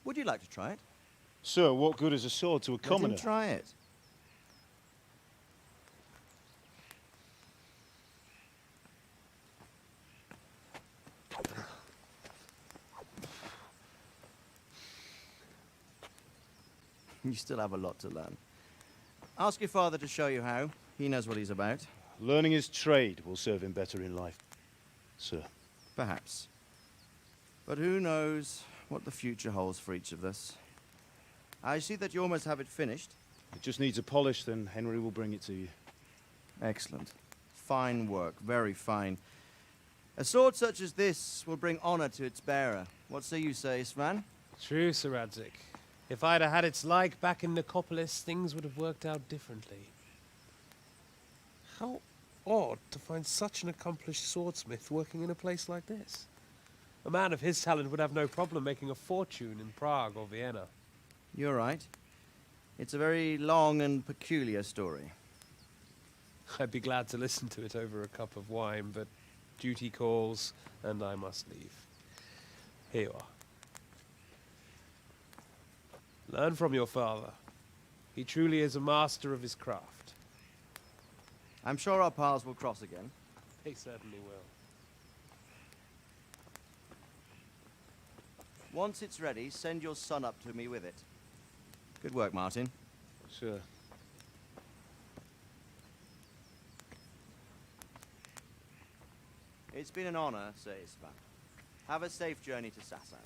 Would you like to try it? Sir, what good is a sword to a commoner? Let him try it. You still have a lot to learn. Ask your father to show you how. He knows what he's about. Learning his trade will serve him better in life, sir. Perhaps. But who knows what the future holds for each of us. I see that you almost have it finished. It just needs a polish, then Henry will bring it to you. Excellent. Fine work, very fine. A sword such as this will bring honor to its bearer. What say you, Svan? True, Sir Radzik. If I'd have had its like back in Nicopolis, things would have worked out differently. How odd to find such an accomplished swordsmith working in a place like this. A man of his talent would have no problem making a fortune in Prague or Vienna. You're right. It's a very long and peculiar story. I'd be glad to listen to it over a cup of wine, but duty calls, and I must leave. Here you are. Learn from your father. He truly is a master of his craft. I'm sure our paths will cross again. They certainly will. Once it's ready, send your son up to me with it. Good work, Martin. Sure. It's been an honor, Sir Ispan. Have a safe journey to Sasau.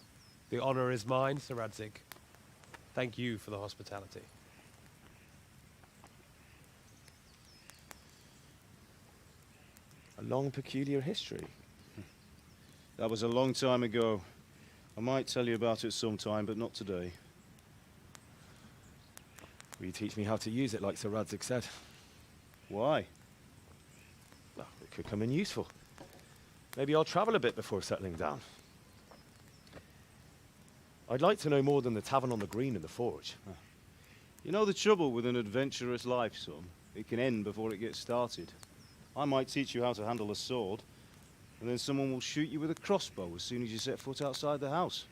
The honor is mine, Sir Radzig. Thank you for the hospitality. A long, peculiar history. That was a long time ago. I might tell you about it sometime, but not today. Will you teach me how to use it like Sir Radzig said? Why? Well, it could come in useful. Maybe I'll travel a bit before settling down. I'd like to know more than the tavern on the green and the forge. You know the trouble with an adventurous life, son? It can end before it gets started. I might teach you how to handle a sword, and then someone will shoot you with a crossbow as soon as you set foot outside the house.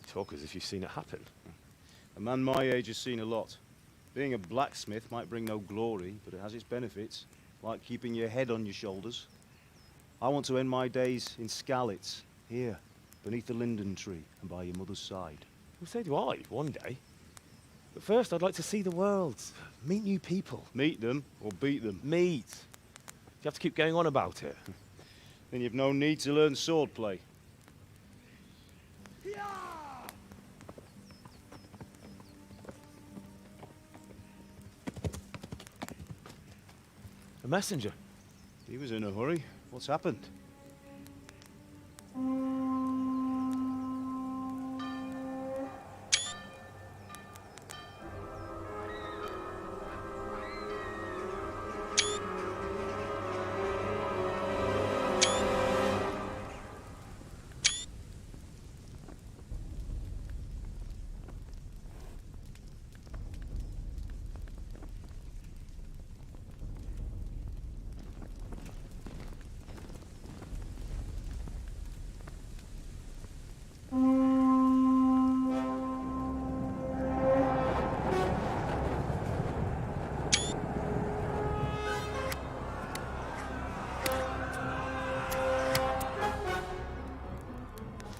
You talk as if you've seen it happen. A man my age has seen a lot. Being a blacksmith might bring no glory, but it has its benefits, like keeping your head on your shoulders. I want to end my days in Skalitz, here, beneath the linden tree and by your mother's side. Well, so do I, one day. But first, I'd like to see the world, meet new people. Meet them or beat them? Meet. You have to keep going on about it. Then you've no need to learn swordplay. A messenger. He was in a hurry. What's happened?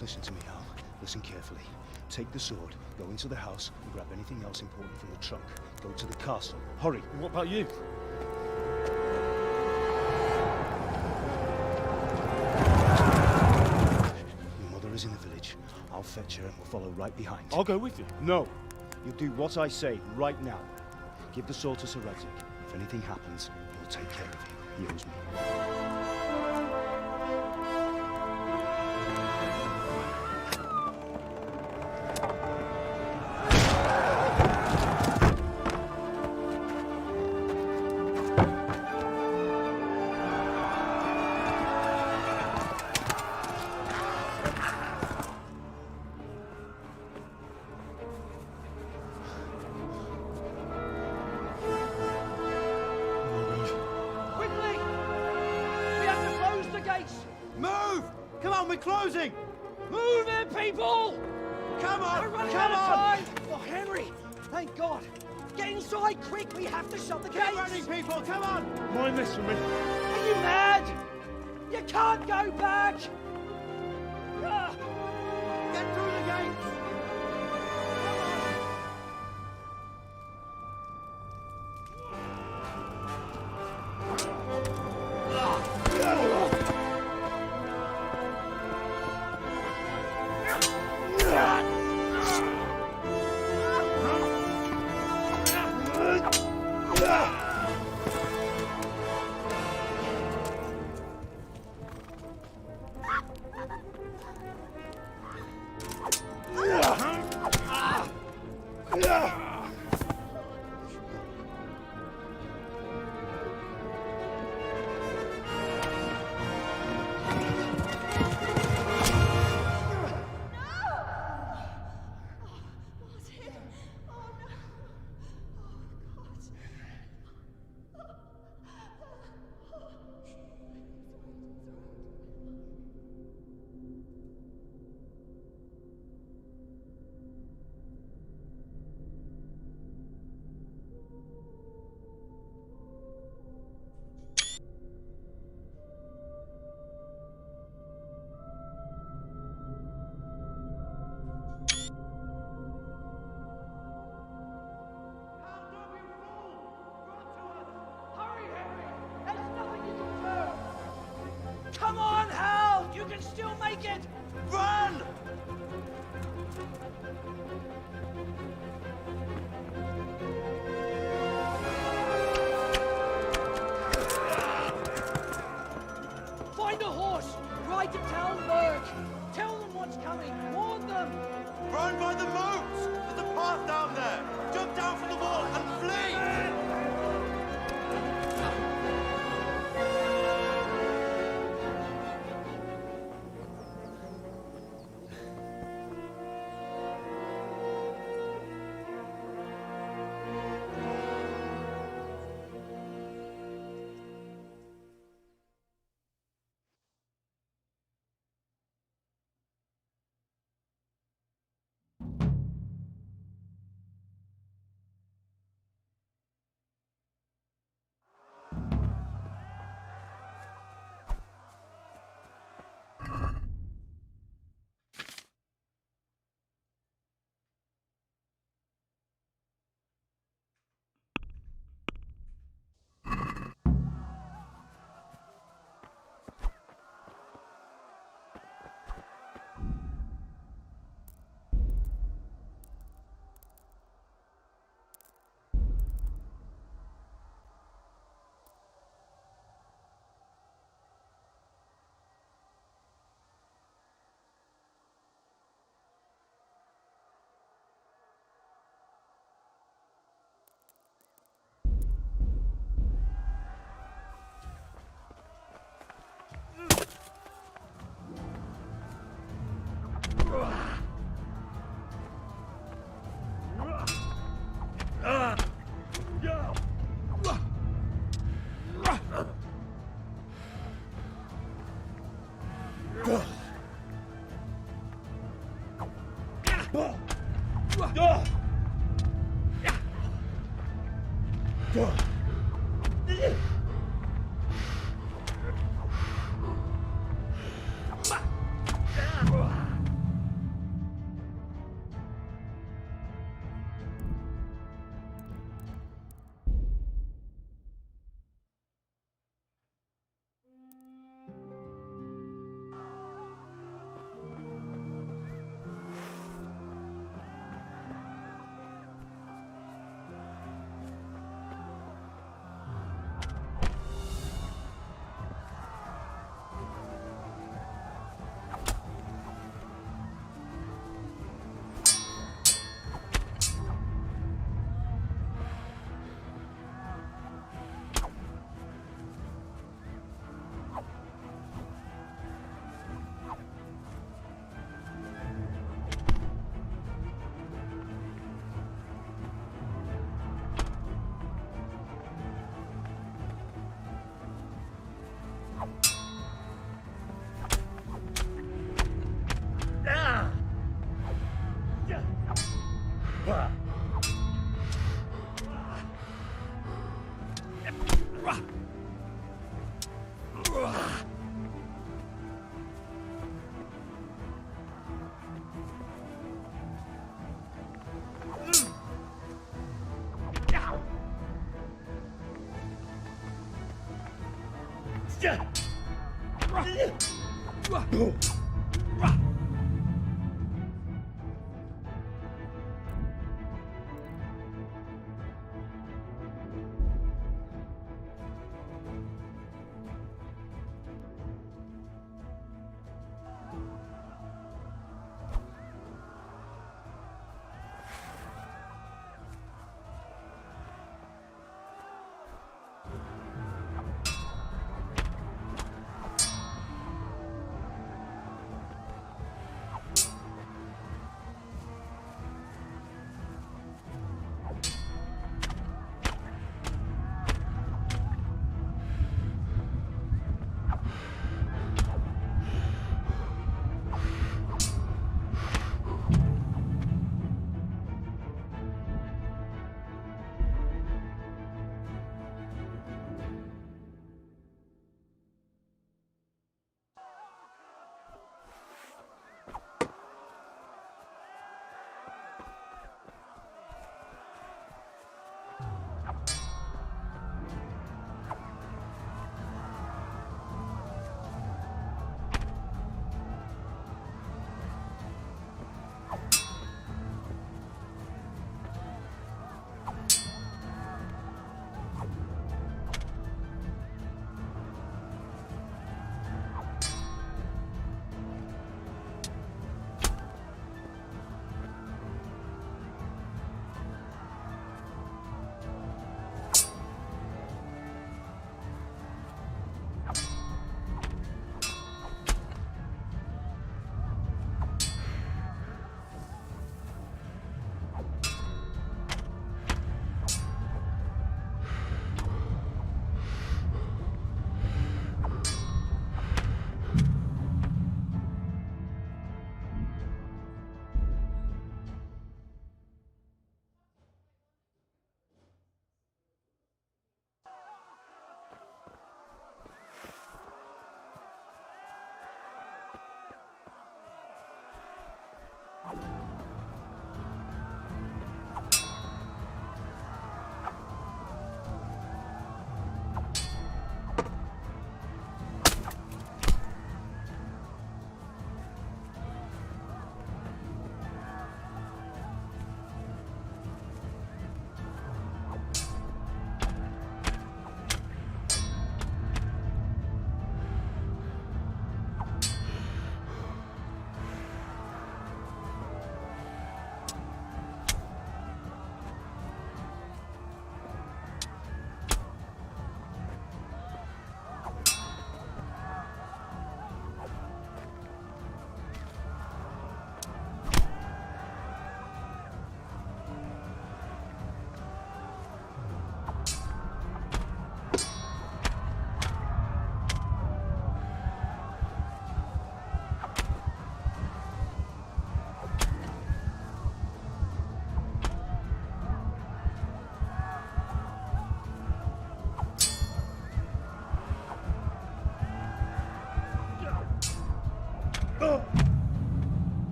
Listen to me, Al. Listen carefully. Take the sword, go into the house, and grab anything else important from the trunk. Go to the castle. Hurry! And what about you? Your mother is in the village. I'll fetch her and we'll follow right behind. I'll go with you. No. You'll do what I say right now. Give the sword to Sir Radzig. If anything happens, he'll take care of you. He owes me. Move! Come on, we're closing! Move it, people! Come on! We're running Come out of on! time! Oh, Henry! Thank God! Get inside, quick! We have to shut the gates! Get running, people! Come on! Mind this for me. Are you mad? You can't go back! Ah. Get through the gates! Find a horse! Ride to town, Lurk! Tell them what's coming! Warn them! Run by the moat! There's a path down there! Jump down from the wall and flee!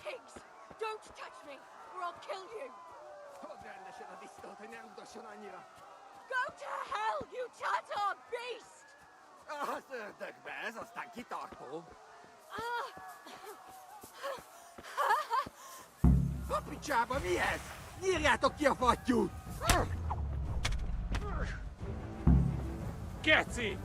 pigs! Don't touch me, or I'll kill you! Go to hell, you Tatar beast! Picsába mi ez? Nyírjátok ki a fattyút! Geci!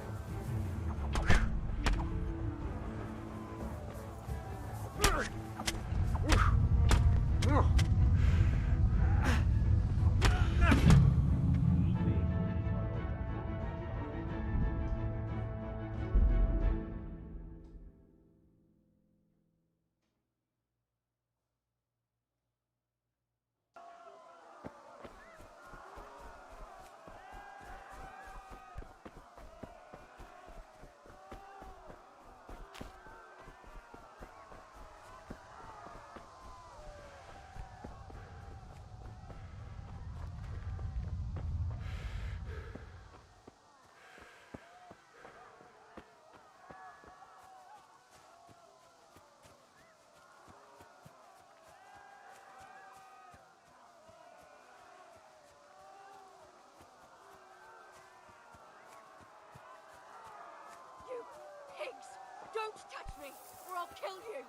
Pigs! Don't touch me, or I'll kill you!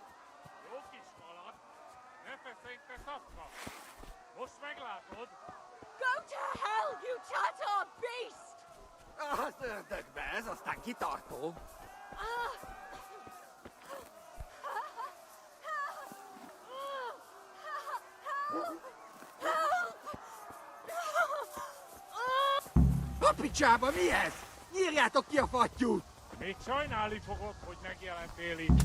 Jó kis malak! Ne feszélyt te szapka! Most meglátod! Go to hell, you Tatar beast! Az ördögbe, ez aztán kitartó! A picsába mi ez? Nyírjátok ki a fattyút! Még sajnálni fogod, hogy megjelentél itt.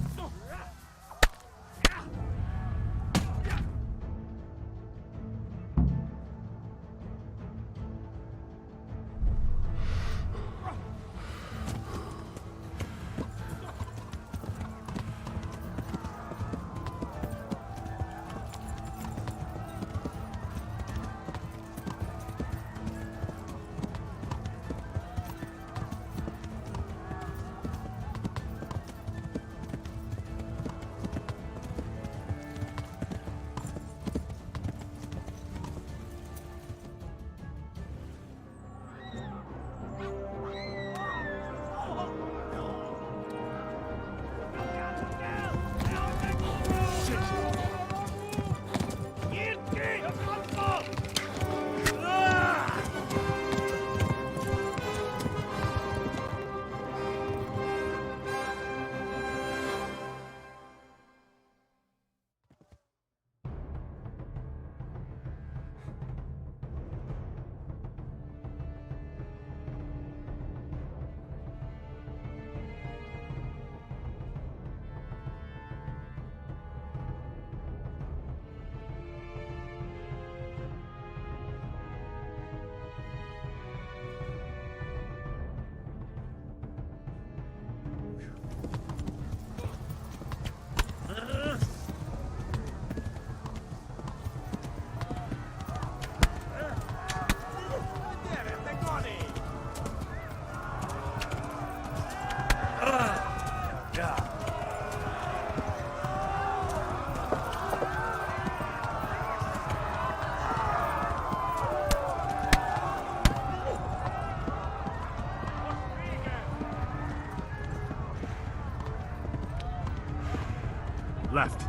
Left.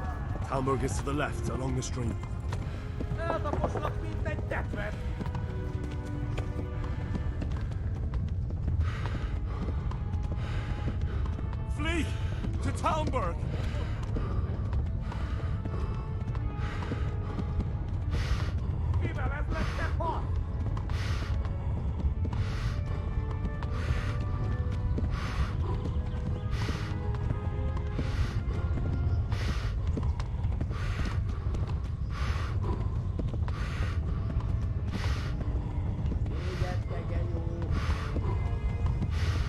Talmberg is to the left, along the stream. Flee! To Talmberg!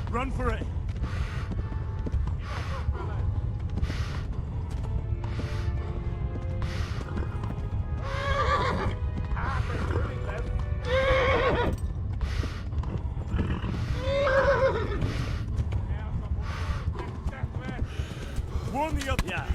Run for it! Warn the other. Yeah.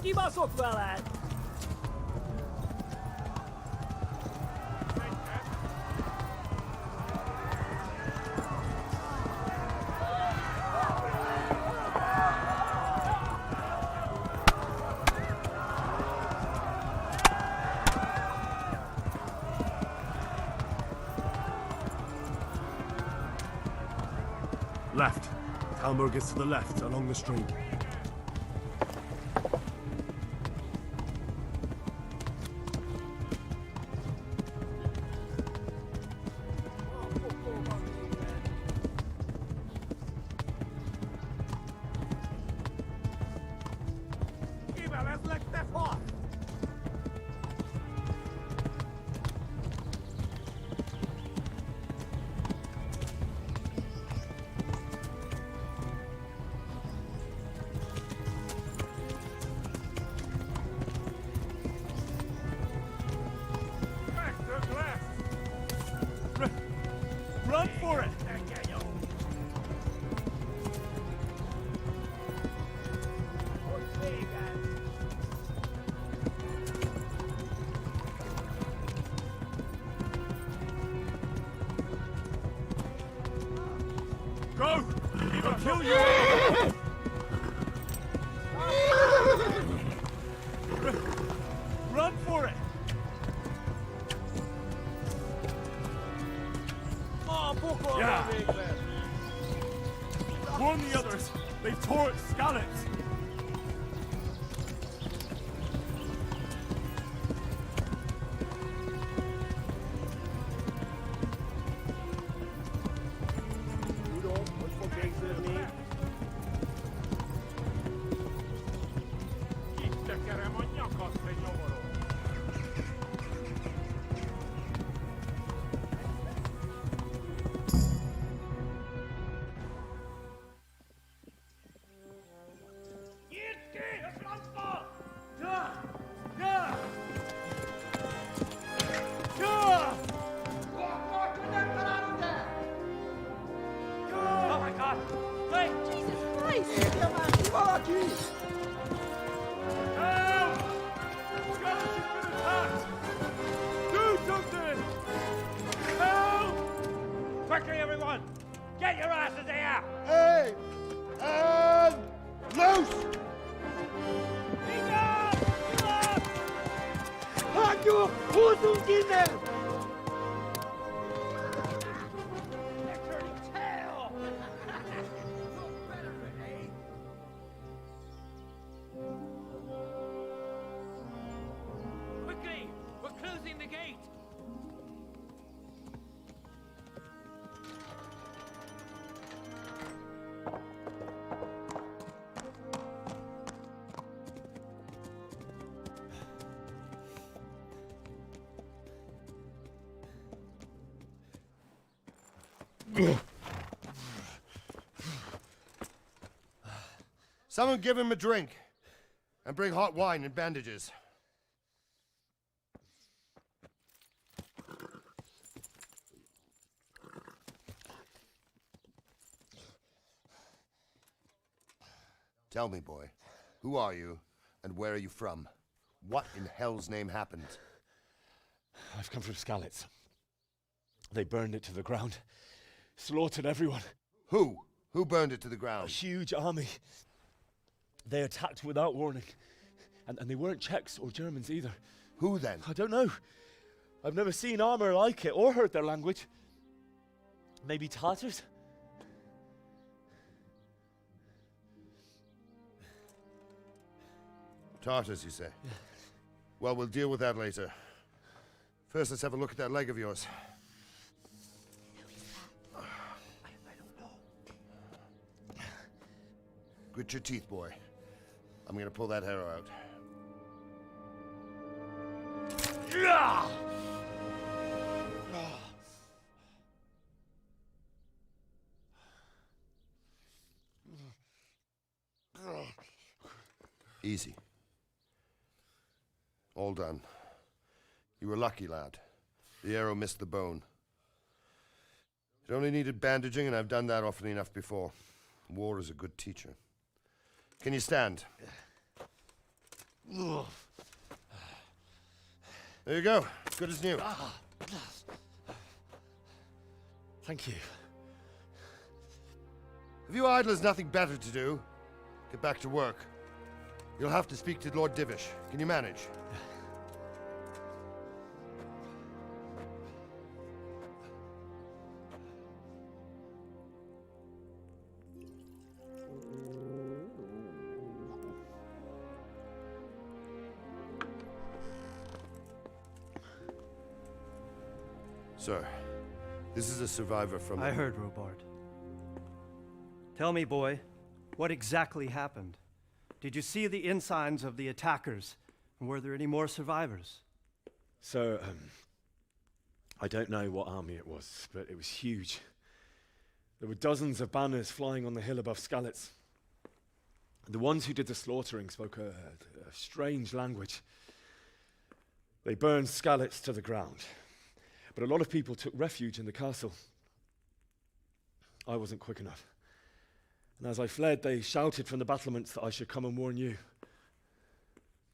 Kibaszott veled! Left. Talmor gets to the left, along the stream. Run for it! Go! He'll kill you! Run for it! Yeah! Warn the others! They've tore its scallops! Oh my God! Wait! Jesus Christ! Help! Skeleton's been attacked! Do something! Help! Quickly, everyone! Get your asses here! Hey! And loose! Haku! Who's in there? They're turning tail! Quickly! We're closing the gate! Someone give him a drink. And bring hot wine and bandages. Tell me, boy, who are you and where are you from? What in hell's name happened? I've come from Skalitz. They burned it to the ground. Slaughtered everyone. Who? Who burned it to the A ground? huge army. They attacked without warning. And they weren't Czechs or Germans either. Who then? I don't know. I've never seen armor like it or heard their language. Maybe Tatars? Tartars, you say? Yeah. Well, we'll deal with that later. First, let's have a look at that leg of yours. Grit your teeth, boy. I'm gonna pull that arrow out. Easy. All done. You were lucky, lad. The arrow missed the bone. It only needed bandaging, and I've done that often enough before. War is a good teacher. Can you stand? There you go. Good as new. Thank you. Have you idlers nothing better to do? Get back to work. You'll have to speak to Lord Divish. Can you manage? Sir, this is a survivor from... I heard, Robard. Tell me, boy, what exactly happened? Did you see the ensigns of the attackers? And were there any more survivors? So, I don't know what army it was, but it was huge. There were dozens of banners flying on the hill above Skalitz. The ones who did the slaughtering spoke a strange language. They burned Skalitz to the ground. But a lot of people took refuge in the castle. I wasn't quick enough. And as I fled, they shouted from the battlements that I should come and warn you.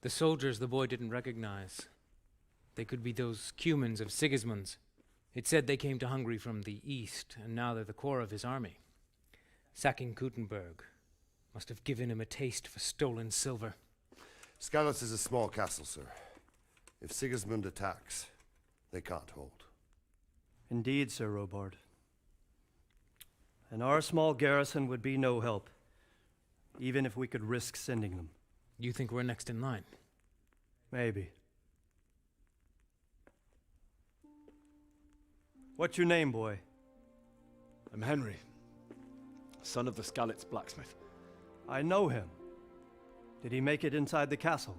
The soldiers the boy didn't recognize. They could be those Cumans of Sigismund's. It said they came to Hungary from the east, and now they're the core of his army. Sacking Kuttenberg must have given him a taste for stolen silver. Skalitz is a small castle, sir. If Sigismund attacks, they can't hold. Indeed, Sir Robard. And our small garrison would be no help, even if we could risk sending them. You think we're next in line? Maybe. What's your name, boy? I'm Henry, son of the Skalitz blacksmith. I know him. Did he make it inside the castle?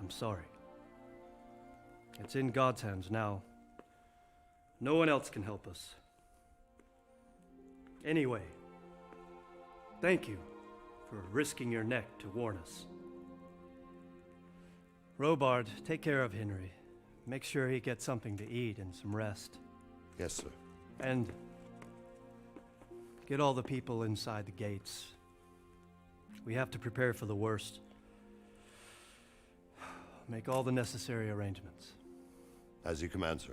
I'm sorry. It's in God's hands now. No one else can help us. Anyway, thank you for risking your neck to warn us. Robard, take care of Henry. Make sure he gets something to eat and some rest. Yes, sir. And get all the people inside the gates. We have to prepare for the worst. Make all the necessary arrangements. As you command, sir.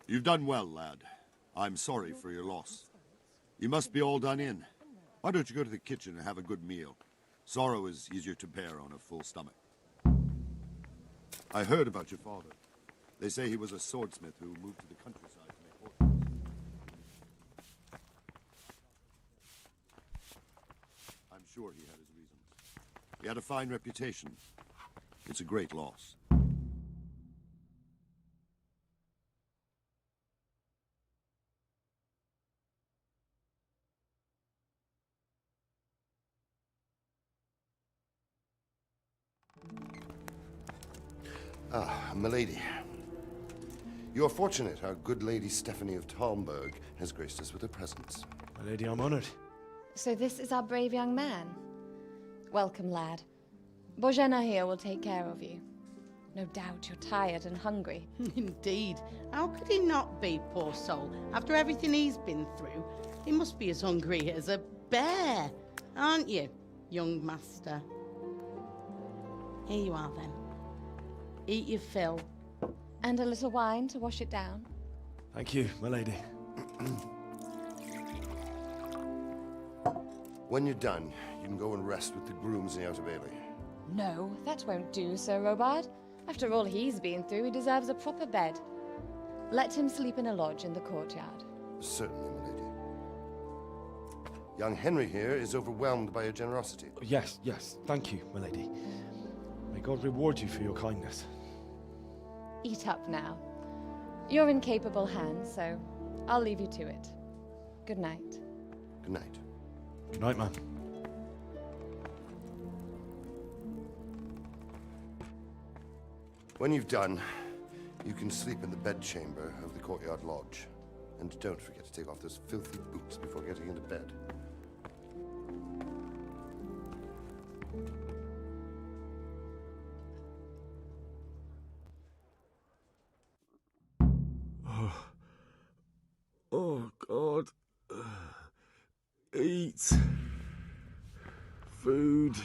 You've done well, lad. I'm sorry for your loss. You must be all done in. Why don't you go to the kitchen and have a good meal? Sorrow is easier to bear on a full stomach. I heard about your father. They say he was a swordsmith who moved to the countryside to make horses. I'm sure he had his reasons. He had a fine reputation. It's a great loss. Ah, milady. You are fortunate our good lady Stephanie of Talmberg has graced us with her presence. My lady, I'm honored. So this is our brave young man. Welcome, lad. Bozhena here will take care of you. No doubt you're tired and hungry. Indeed. How could he not be, poor soul? After everything he's been through, he must be as hungry as a bear, aren't you, young master? Here you are, then. Eat your fill. And a little wine to wash it down. Thank you, my lady. When you're done, you can go and rest with the grooms in the Outer Bailey. No, that won't do, Sir Robard. After all he's been through, he deserves a proper bed. Let him sleep in a lodge in the courtyard. Certainly, my lady. Young Henry here is overwhelmed by your generosity. Yes, yes, thank you, my lady. May God reward you for your kindness. Eat up now. You're in capable hands, so I'll leave you to it. Good night. Good night. Good night, man. When you've done, you can sleep in the bedchamber of the courtyard lodge. And don't forget to take off those filthy boots before getting into bed. Oh, God. Eat. Food.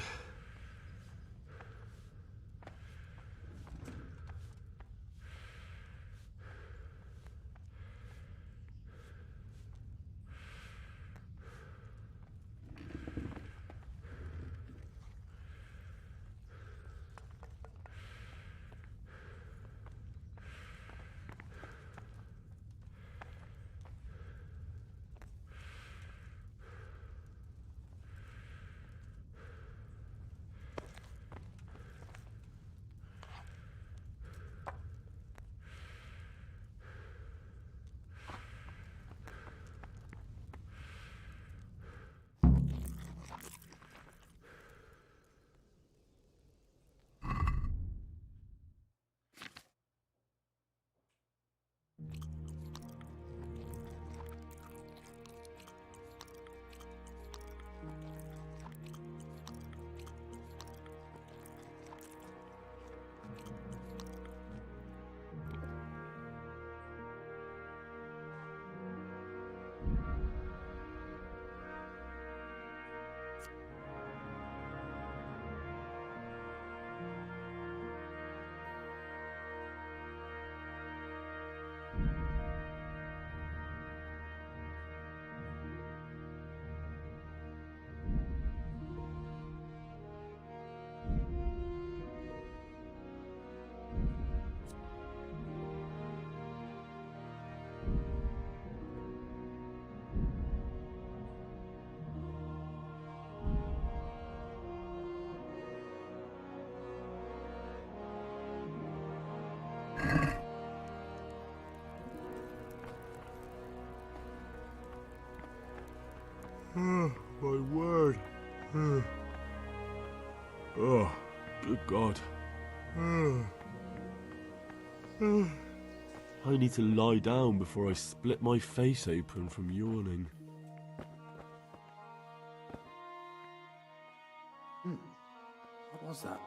Oh, my word. Oh, good God. I need to lie down before I split my face open from yawning. What was that?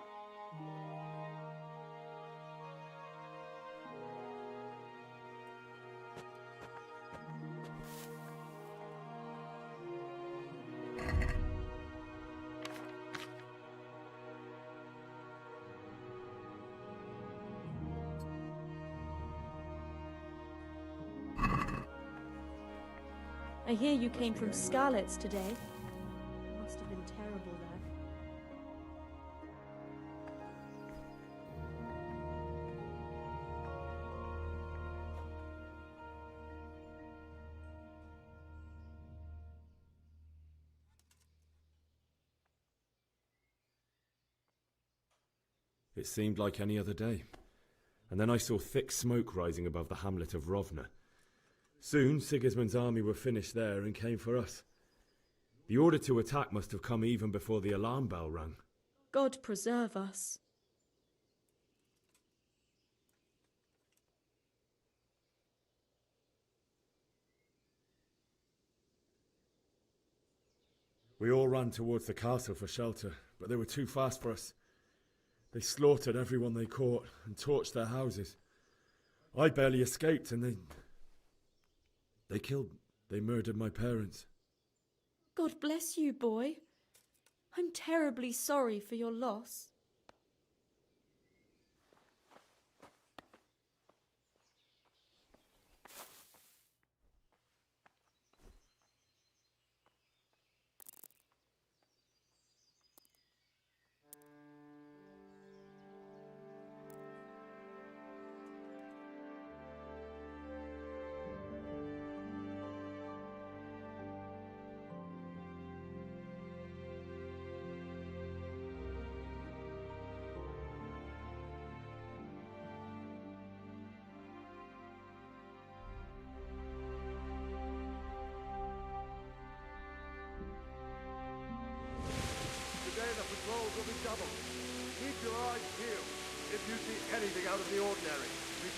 I hear you came from Scarlet's today. It must have been terrible there. It seemed like any other day. And then I saw thick smoke rising above the hamlet of Rovna. Soon, Sigismund's army were finished there and came for us. The order to attack must have come even before the alarm bell rang. God preserve us. We all ran towards the castle for shelter, but they were too fast for us. They slaughtered everyone they caught and torched their houses. I barely escaped, and they murdered my parents. God bless you, boy. I'm terribly sorry for your loss.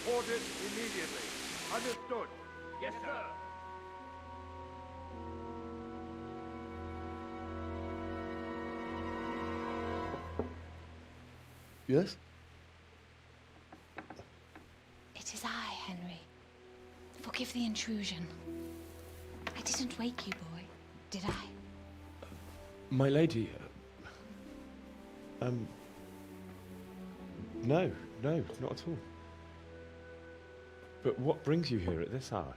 reported immediately. Understood? Yes, sir. Yes? It is I, Henry. Forgive the intrusion. I didn't wake you, boy, did I? My lady, no, not at all. But what brings you here at this hour?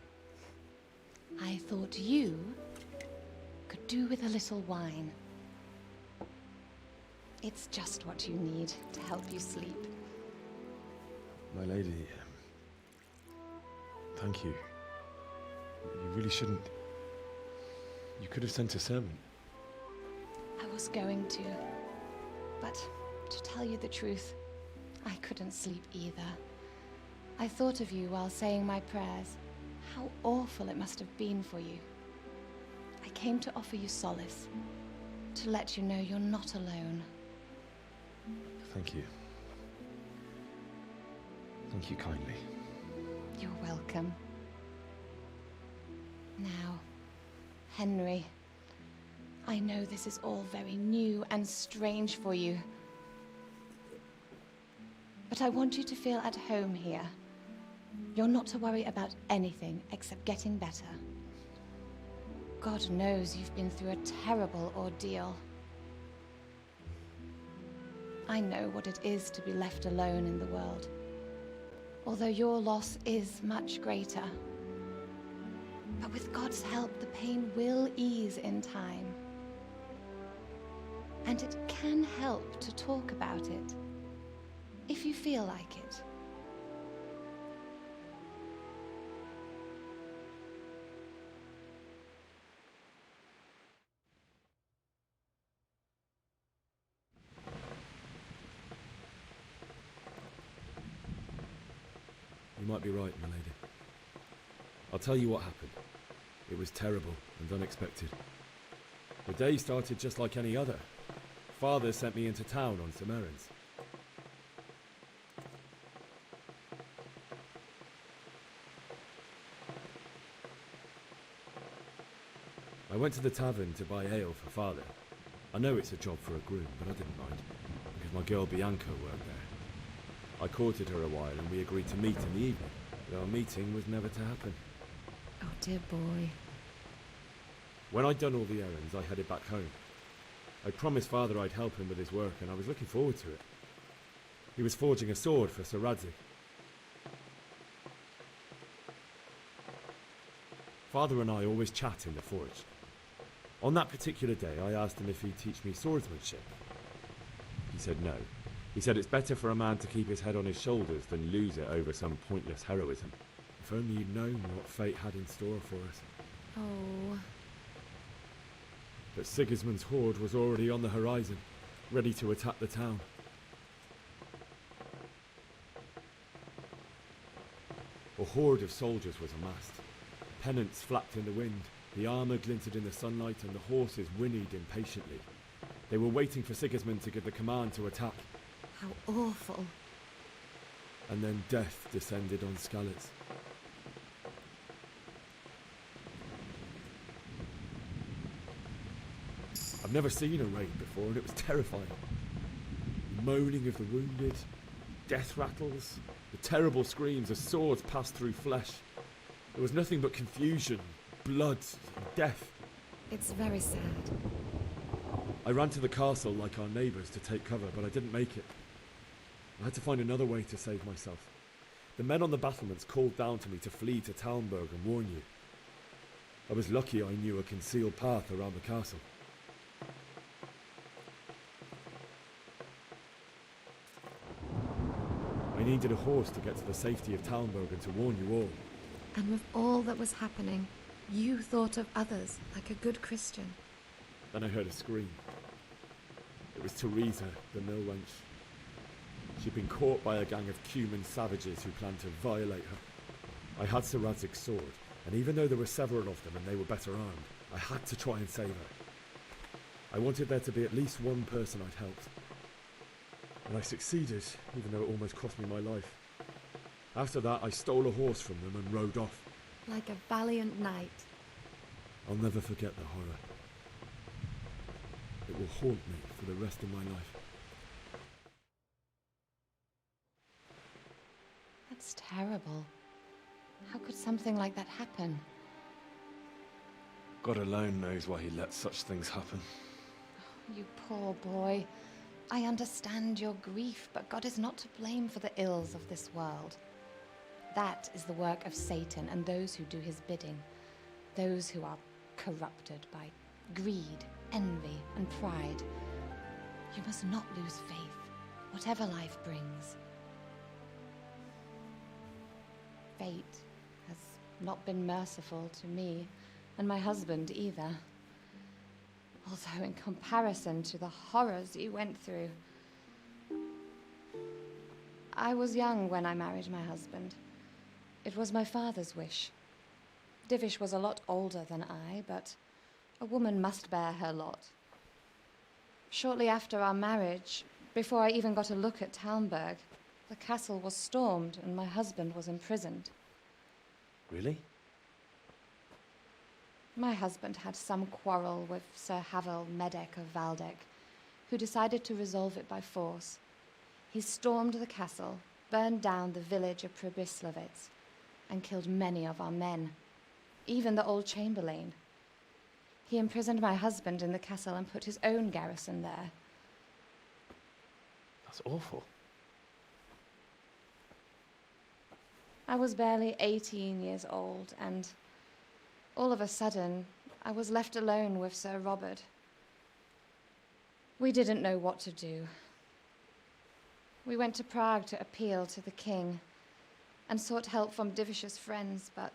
I thought you could do with a little wine. It's just what you need to help you sleep. My lady, thank you. You really shouldn't. You could have sent a servant. I was going to, but to tell you the truth, I couldn't sleep either. I thought of you while saying my prayers. How awful it must have been for you. I came to offer you solace, to let you know you're not alone. Thank you. Thank you kindly. You're welcome. Now, Henry, I know this is all very new and strange for you, but I want you to feel at home here. You're not to worry about anything except getting better. God knows you've been through a terrible ordeal. I know what it is to be left alone in the world, although your loss is much greater. But with God's help, the pain will ease in time. And it can help to talk about it, if you feel like it. You might be right, my lady. I'll tell you what happened. It was terrible and unexpected. The day started just like any other. Father sent me into town on some errands. I went to the tavern to buy ale for Father. I know it's a job for a groom, but I didn't mind, because my girl Bianca worked there. I courted her a while and we agreed to meet in the evening, but our meeting was never to happen. Oh, dear boy. When I'd done all the errands, I headed back home. I promised Father I'd help him with his work, and I was looking forward to it. He was forging a sword for Sir Radzig. Father and I always chat in the forge. On that particular day, I asked him if he'd teach me swordsmanship. He said no. He said it's better for a man to keep his head on his shoulders than lose it over some pointless heroism. If only you'd known what fate had in store for us. Oh. But Sigismund's horde was already on the horizon, ready to attack the town. A horde of soldiers was amassed. Pennants flapped in the wind, the armour glinted in the sunlight, and the horses whinnied impatiently. They were waiting for Sigismund to give the command to attack. How awful. And then death descended on Skalitz. I've never seen a raid before, and it was terrifying. The moaning of the wounded, death rattles, the terrible screams as swords passed through flesh. There was nothing but confusion, blood, and death. It's very sad. I ran to the castle like our neighbours to take cover, but I didn't make it. I had to find another way to save myself. The men on the battlements called down to me to flee to Talmberg and warn you. I was lucky I knew a concealed path around the castle. I needed a horse to get to the safety of Talmberg and to warn you all. And with all that was happening, you thought of others like a good Christian. Then I heard a scream. It was Teresa, the mill wench. She'd been caught by a gang of Cuman savages who planned to violate her. I had Sir Radzig's sword, and even though there were several of them and they were better armed, I had to try and save her. I wanted there to be at least one person I'd helped. And I succeeded, even though it almost cost me my life. After that, I stole a horse from them and rode off. Like a valiant knight. I'll never forget the horror. It will haunt me for the rest of my life. That's terrible. How could something like that happen? God alone knows why he lets such things happen. You poor boy. I understand your grief, but God is not to blame for the ills of this world. That is the work of Satan and those who do his bidding. Those who are corrupted by greed, envy, and pride. You must not lose faith, whatever life brings. Fate has not been merciful to me, and my husband either. Although in comparison to the horrors you went through. I was young when I married my husband. It was my father's wish. Divish was a lot older than I, but a woman must bear her lot. Shortly after our marriage, before I even got a look at Talmberg, the castle was stormed and my husband was imprisoned. Really? My husband had some quarrel with Sir Havel Medek of Valdek, who decided to resolve it by force. He stormed the castle, burned down the village of Pribyslavitz, and killed many of our men, even the old chamberlain. He imprisoned my husband in the castle and put his own garrison there. That's awful. I was barely 18 years old, and all of a sudden, I was left alone with Sir Robert. We didn't know what to do. We went to Prague to appeal to the king and sought help from Divish's friends, but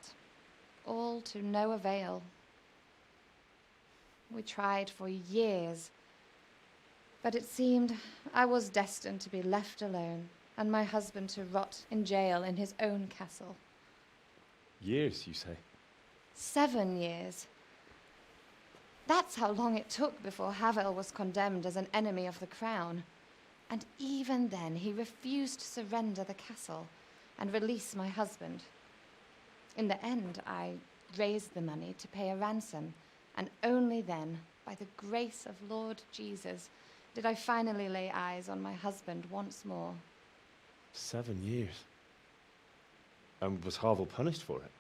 all to no avail. We tried for years, but it seemed I was destined to be left alone and my husband to rot in jail in his own castle. Years, you say? 7 years. That's how long it took before Havel was condemned as an enemy of the crown. And even then, he refused to surrender the castle and release my husband. In the end, I raised the money to pay a ransom, and only then, by the grace of Lord Jesus, did I finally lay eyes on my husband once more. 7 years. And was Havel punished for it?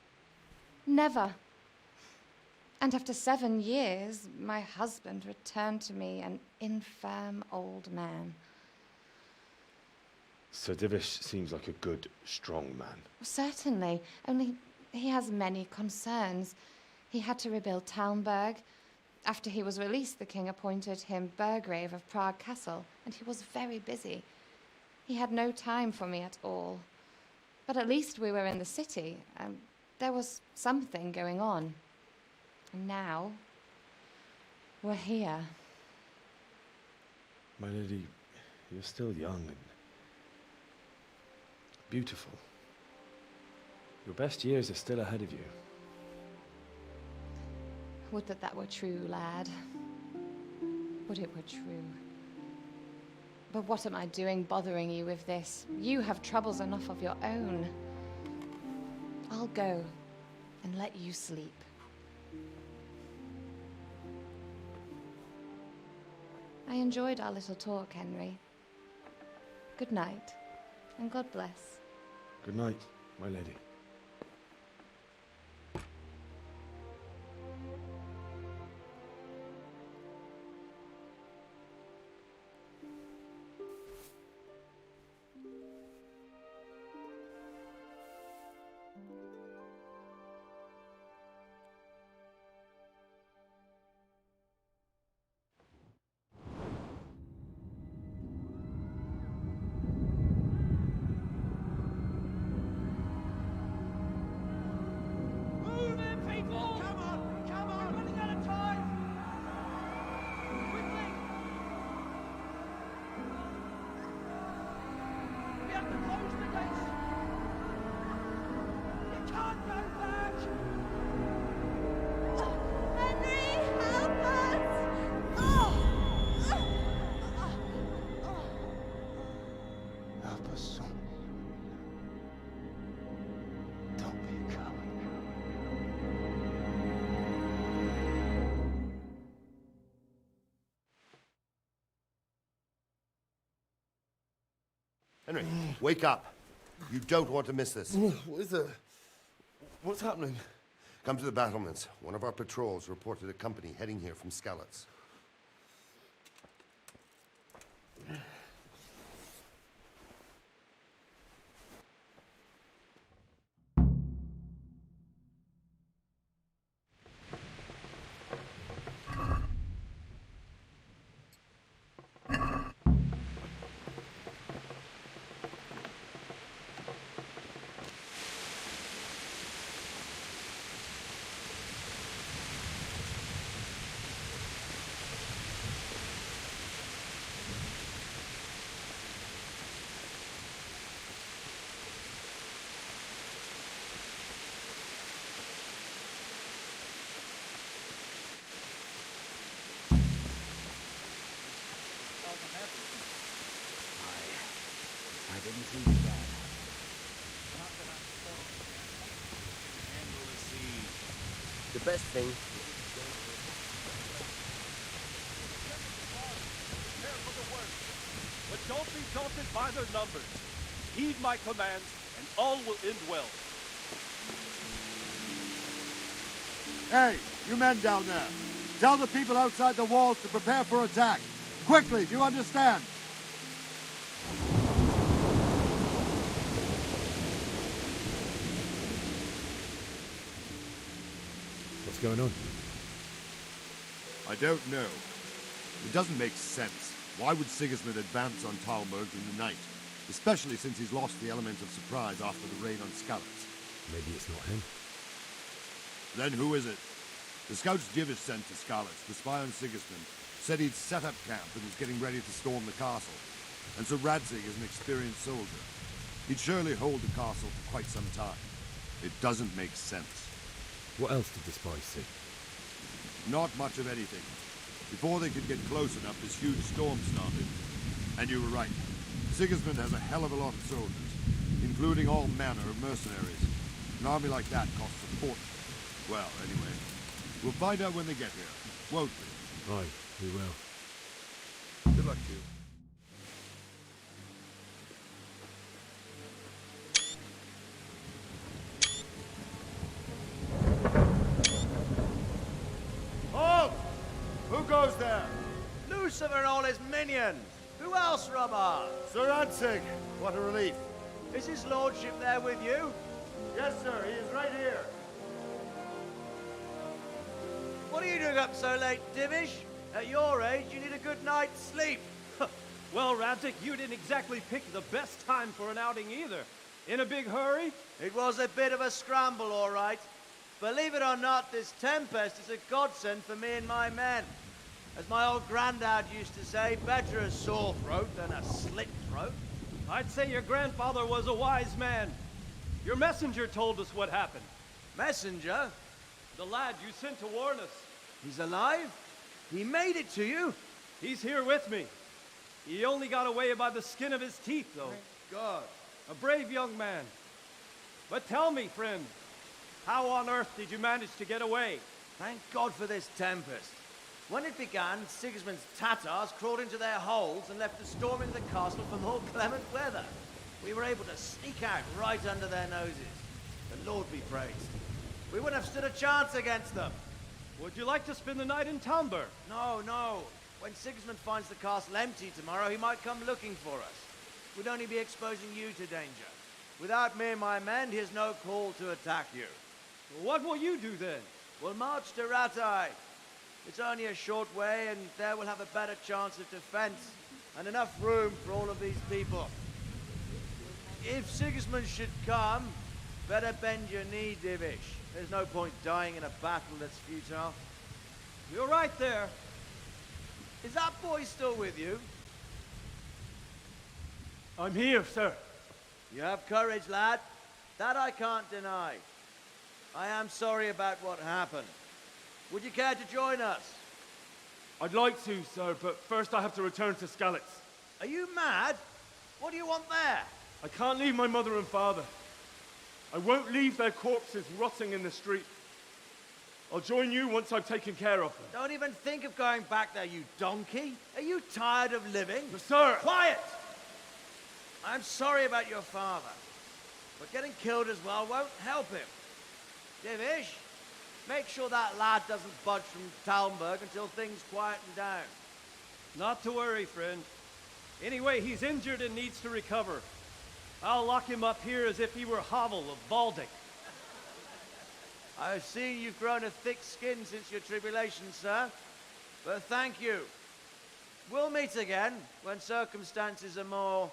Never. And after 7 years, my husband returned to me an infirm old man. Sir Divish seems like a good, strong man. Certainly, only he has many concerns. He had to rebuild Talmberg. After he was released, the king appointed him Burgrave of Prague Castle, and he was very busy. He had no time for me at all. But at least we were in the city, and there was something going on. And now, we're here. My lady, you're still young and beautiful. Your best years are still ahead of you. Would that that were true, lad. Would it were true. But what am I doing bothering you with this? You have troubles enough of your own. I'll go and let you sleep. I enjoyed our little talk, Henry. Good night, and God bless. Good night, my lady. Don't be a coward. Henry, wake up. You don't want to miss this. What is it? What's happening? Come to the battlements. One of our patrols reported a company heading here from Skalitz. I didn't see you that. The best thing. Prepare for the worst, but don't be daunted by their numbers. Heed my commands, and all will end well. Hey, you men down there. Tell the people outside the walls to prepare for attack. Quickly, do you understand? What's going on? I don't know. It doesn't make sense. Why would Sigismund advance on Talmberg in the night? Especially since he's lost the element of surprise after the raid on Skalitz. Maybe it's not him. Then who is it? The scouts Divish sent to Skalitz to spy on Sigismund said he'd set up camp and was getting ready to storm the castle. And so Radzig is an experienced soldier. He'd surely hold the castle for quite some time. It doesn't make sense. What else did the spies see? Not much of anything. Before they could get close enough, this huge storm started. And you were right. Sigismund has a hell of a lot of soldiers, including all manner of mercenaries. An army like that costs a fortune. Well, anyway, we'll find out when they get here, won't we? Aye, we will. Good luck to you. Halt! Who goes there? Lucifer and all his minions. Who else, Robber? Sir Radzig, what a relief. Is his lordship there with you? Yes, sir, he is right here. What are you doing up so late, Divish? At your age, you need a good night's sleep. Well, Radzig, you didn't exactly pick the best time for an outing either. In a big hurry? It was a bit of a scramble, all right. Believe it or not, this tempest is a godsend for me and my men. As my old granddad used to say, better a sore throat than a slit throat. I'd say your grandfather was a wise man. Your messenger told us what happened. Messenger? The lad you sent to warn us. He's alive? He made it to you? He's here with me. He only got away by the skin of his teeth, though. Thank God. A brave young man. But tell me, friend, how on earth did you manage to get away? Thank God for this tempest. When it began, Sigismund's Tatars crawled into their holes and left us storming the castle for more clement weather. We were able to sneak out right under their noses. The Lord be praised. We wouldn't have stood a chance against them. Would you like to spend the night in Talmberg? No, no. When Sigismund finds the castle empty tomorrow, he might come looking for us. We'd only be exposing you to danger. Without me and my men, he has no call to attack you. What will you do then? We'll march to Ratai. It's only a short way, and there we'll have a better chance of defense and enough room for all of these people. If Sigismund should come, better bend your knee, Divish. There's no point dying in a battle that's futile. You're right there. Is that boy still with you? I'm here, sir. You have courage, lad. That I can't deny. I am sorry about what happened. Would you care to join us? I'd like to, sir, but first I have to return to Skalitz. Are you mad? What do you want there? I can't leave my mother and father. I won't leave their corpses rotting in the street. I'll join you once I've taken care of them. Don't even think of going back there, you donkey. Are you tired of living? Sir! Quiet! I'm sorry about your father, but getting killed as well won't help him. Divish, make sure that lad doesn't budge from Talmberg until things quieten down. Not to worry, friend. Anyway, he's injured and needs to recover. I'll lock him up here as if he were Havel of Baldic. I've seen you've grown a thick skin since your tribulation, sir. But thank you. We'll meet again when circumstances are more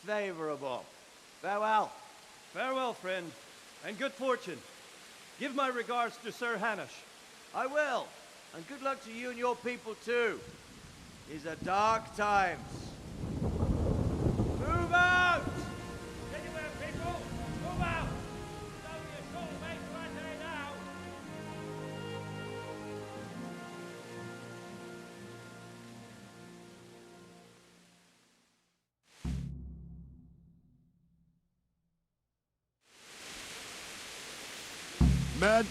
favorable. Farewell. Farewell, friend, and good fortune. Give my regards to Sir Hanush. I will. And good luck to you and your people, too. These are dark times. Move out! Anywhere, people! Move out! It's only a short way to Rattay now! Men,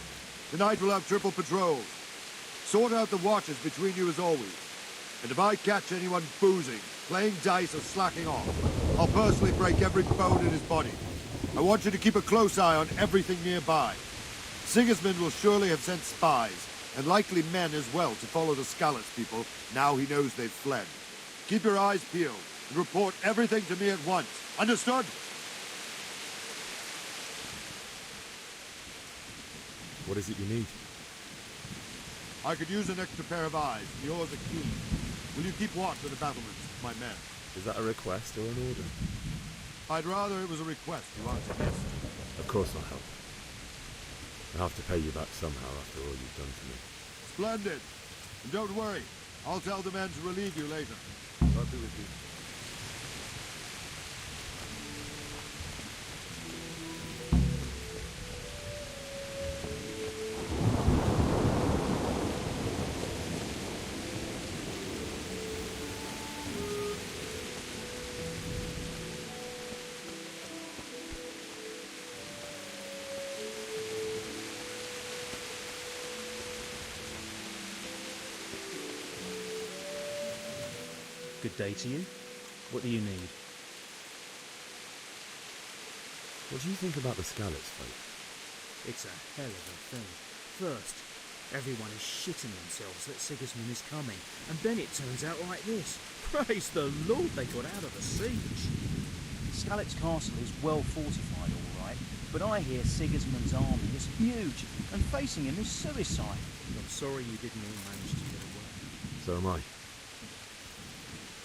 tonight we'll have triple patrols. Sort out the watches between you as always. And if I catch anyone boozing, playing dice or slacking off, I'll personally break every bone in his body. I want you to keep a close eye on everything nearby. Sigismund will surely have sent spies, and likely men as well, to follow the Skalitz people now he knows they've fled. Keep your eyes peeled, and report everything to me at once. Understood? What is it you need? I could use an extra pair of eyes, and yours are keen. Will you keep watch of the battlements, my men? Is that a request or an order? I'd rather it was a request, you answer yes. Of course I'll help. I'll have to pay you back somehow after all you've done to me. Splendid. And don't worry, I'll tell the men to relieve you later. I'll be with you. Good day to you. What do you need? What do you think about the Skalitz folk? It's a hell of a thing. First, everyone is shitting themselves that Sigismund is coming, and then it turns out like this. Praise the Lord they got out of the siege. Skalitz Castle is well fortified, all right, but I hear Sigismund's army is huge, and facing him is suicide. I'm sorry you didn't all manage to get away. So am I.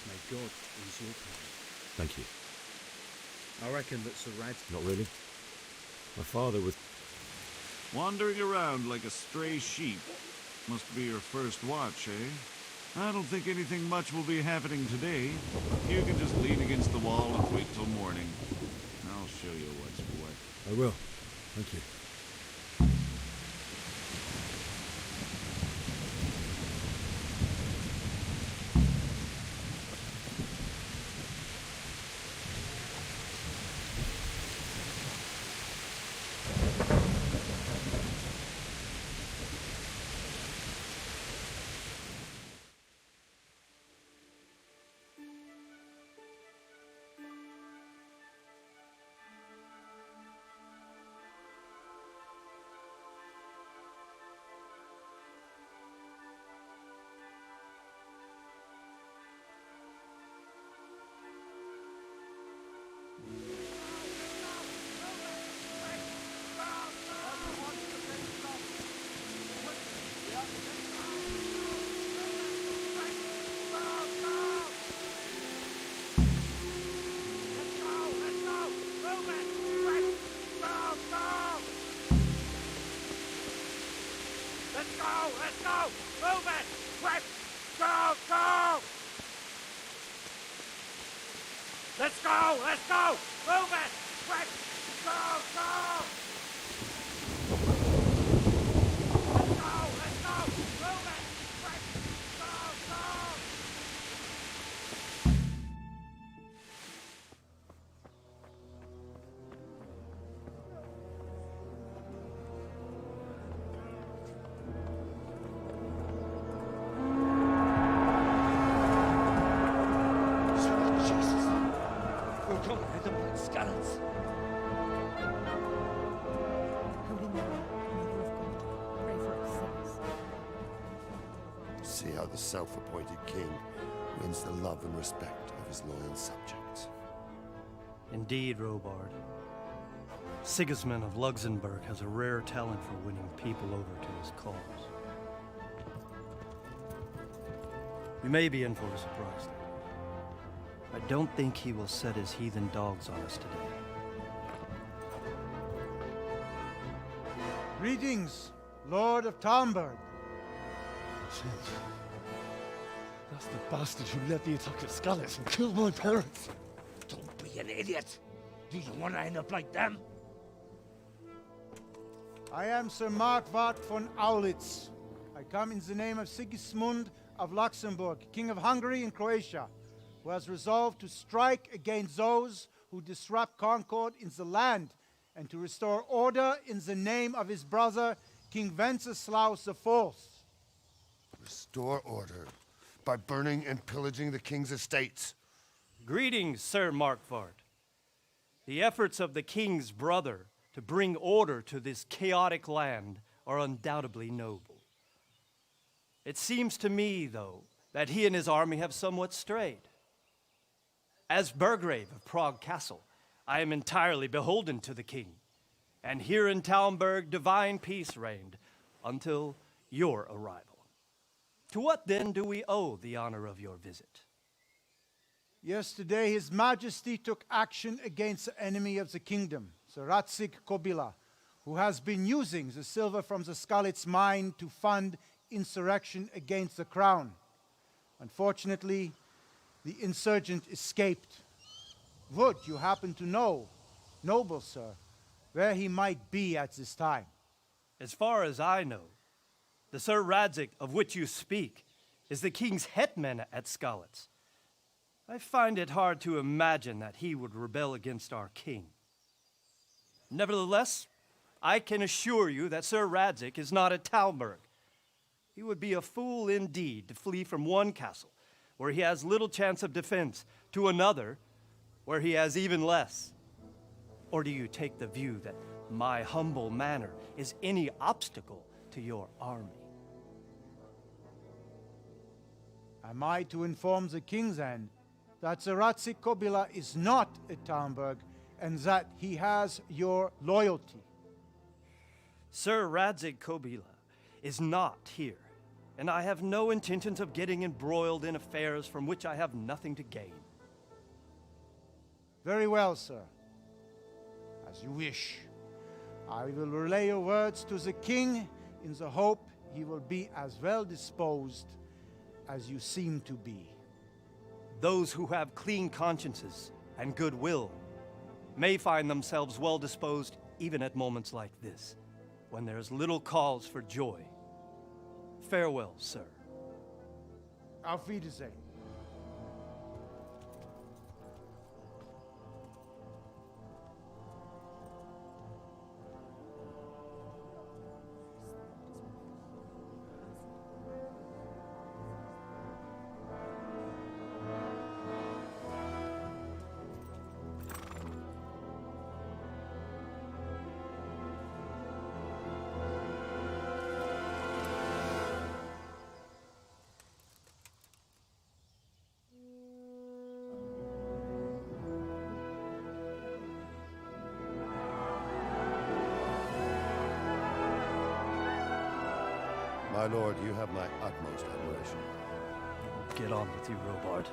May God ease your pain. Thank you. I reckon that Sir Rad... Not really. My father was... Wandering around like a stray sheep. Must be your first watch, eh? I don't think anything much will be happening today. You can just lean against the wall and wait till morning. I'll show you what's what. I will. Thank you. Let's go! Let's go! Move it! Quick! Go! Go! Let's go! Let's go! Move it! Quick! Go! Go! see how the self-appointed king wins the love and respect of his loyal subjects. Indeed, Robard. Sigismund of Luxembourg has a rare talent for winning people over to his cause. You may be in for a surprise, though. I don't think he will set his heathen dogs on us today. Greetings, Lord of Talmberg. That's the bastard who led the attack at Scarlet and killed my parents. Don't be an idiot. Do you want to end up like them? I am Sir Markwart von Aulitz. I come in the name of Sigismund of Luxembourg, King of Hungary and Croatia, who has resolved to strike against those who disrupt concord in the land and to restore order in the name of his brother, King Wenceslaus IV. Restore order by burning and pillaging the king's estates. Greetings, Sir Markwart. The efforts of the king's brother to bring order to this chaotic land are undoubtedly noble. It seems to me, though, that he and his army have somewhat strayed. As Burgrave of Prague Castle, I am entirely beholden to the king, and here in Talmberg divine peace reigned until your arrival. To what then do we owe the honor of your visit? Yesterday, His Majesty took action against the enemy of the kingdom, Sir Radzig Kobyla, who has been using the silver from the Skalitz mine to fund insurrection against the crown. Unfortunately, the insurgent escaped. Would you happen to know, noble sir, where he might be at this time? As far as I know, the Sir Radzig of which you speak is the king's hetman at Skalitz. I find it hard to imagine that he would rebel against our king. Nevertheless, I can assure you that Sir Radzig is not at Talmberg. He would be a fool indeed to flee from one castle, where he has little chance of defense, to another, where he has even less. Or do you take the view that my humble manner is any obstacle to your army? Am I to inform the king then that Sir Radzig Kobyla is not at Talmberg and that he has your loyalty? Sir Radzig Kobyla is not here, and I have no intentions of getting embroiled in affairs from which I have nothing to gain. Very well, sir. As you wish. I will relay your words to the king in the hope he will be as well disposed as you seem to be. Those who have clean consciences and goodwill may find themselves well disposed even at moments like this, when there is little cause for joy. Farewell, sir. Auf Wiedersehen. My lord, you have my utmost admiration. Get on with you, Robard.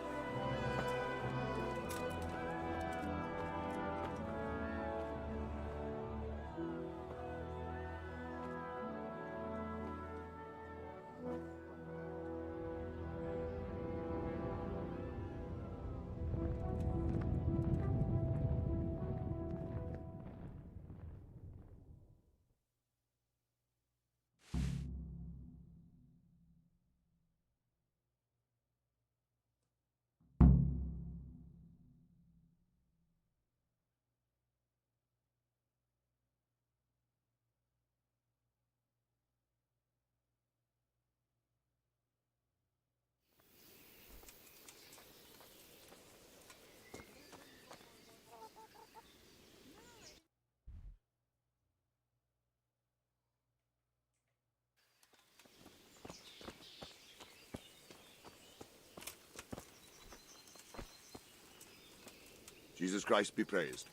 Jesus Christ be praised.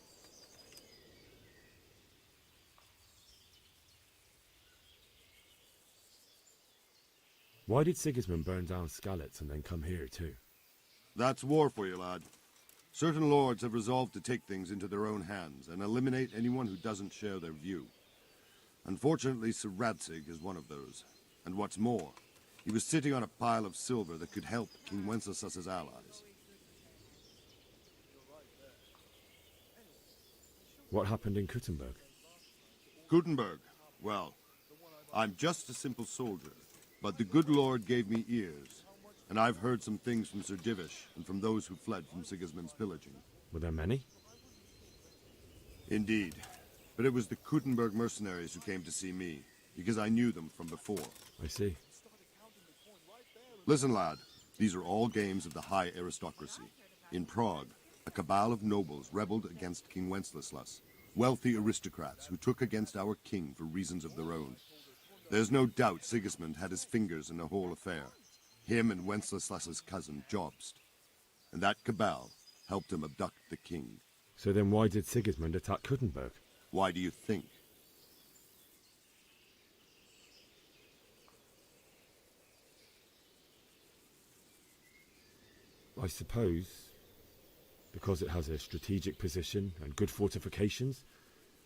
Why did Sigismund burn down Skalitz and then come here too? That's war for you, lad. Certain lords have resolved to take things into their own hands and eliminate anyone who doesn't share their view. Unfortunately, Sir Radzig is one of those. And what's more, he was sitting on a pile of silver that could help King Wenceslas's allies. What happened in Kuttenberg? Kuttenberg? Well, I'm just a simple soldier, but the good Lord gave me ears, and I've heard some things from Sir Divish and from those who fled from Sigismund's pillaging. Were there many? Indeed, but it was the Kuttenberg mercenaries who came to see me, because I knew them from before. I see. Listen, lad, these are all games of the high aristocracy. In Prague, a cabal of nobles rebelled against King Wenceslas, wealthy aristocrats who took against our king for reasons of their own. There's no doubt Sigismund had his fingers in the whole affair. Him and Wenceslas's cousin, Jobst. And that cabal helped him abduct the king. So then why did Sigismund attack Kuttenberg? Why do you think? I suppose because it has a strategic position and good fortifications,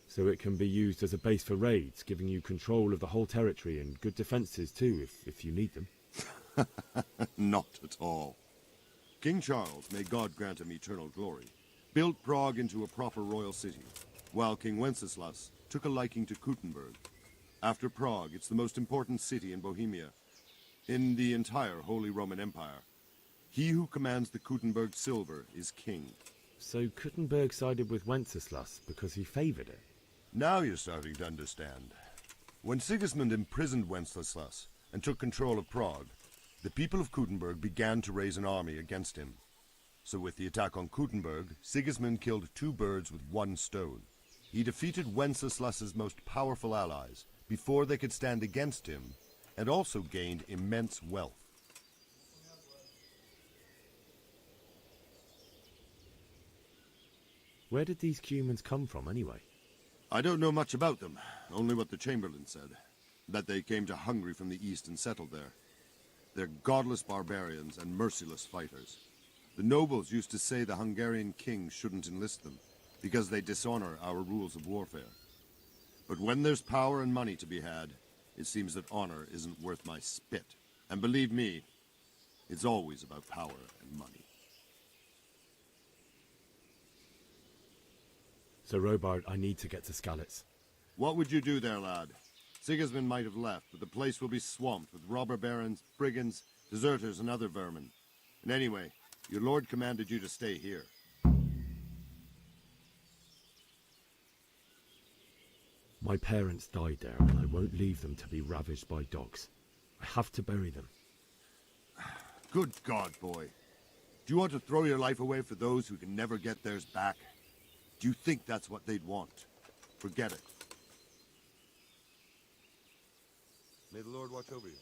so it can be used as a base for raids, giving you control of the whole territory and good defences too, if you need them. Not at all. King Charles, may God grant him eternal glory, built Prague into a proper royal city, while King Wenceslas took a liking to Kuttenberg. After Prague, it's the most important city in Bohemia, in the entire Holy Roman Empire. He who commands the Kuttenberg silver is king. So Kuttenberg sided with Wenceslas because he favoured it? Now you're starting to understand. When Sigismund imprisoned Wenceslas and took control of Prague, the people of Kuttenberg began to raise an army against him. So with the attack on Kuttenberg, Sigismund killed two birds with one stone. He defeated Wenceslas's most powerful allies before they could stand against him, and also gained immense wealth. Where did these Cumans come from, anyway? I don't know much about them, only what the Chamberlain said. That they came to Hungary from the east and settled there. They're godless barbarians and merciless fighters. The nobles used to say the Hungarian king shouldn't enlist them, because they dishonor our rules of warfare. But when there's power and money to be had, it seems that honor isn't worth my spit. And believe me, it's always about power and money. So, Robard, I need to get to Skalitz. What would you do there, lad? Sigismund might have left, but the place will be swamped with robber barons, brigands, deserters, and other vermin. And anyway, your lord commanded you to stay here. My parents died there, and I won't leave them to be ravaged by dogs. I have to bury them. Good God, boy. Do you want to throw your life away for those who can never get theirs back? Do you think that's what they'd want? Forget it. May the Lord watch over you.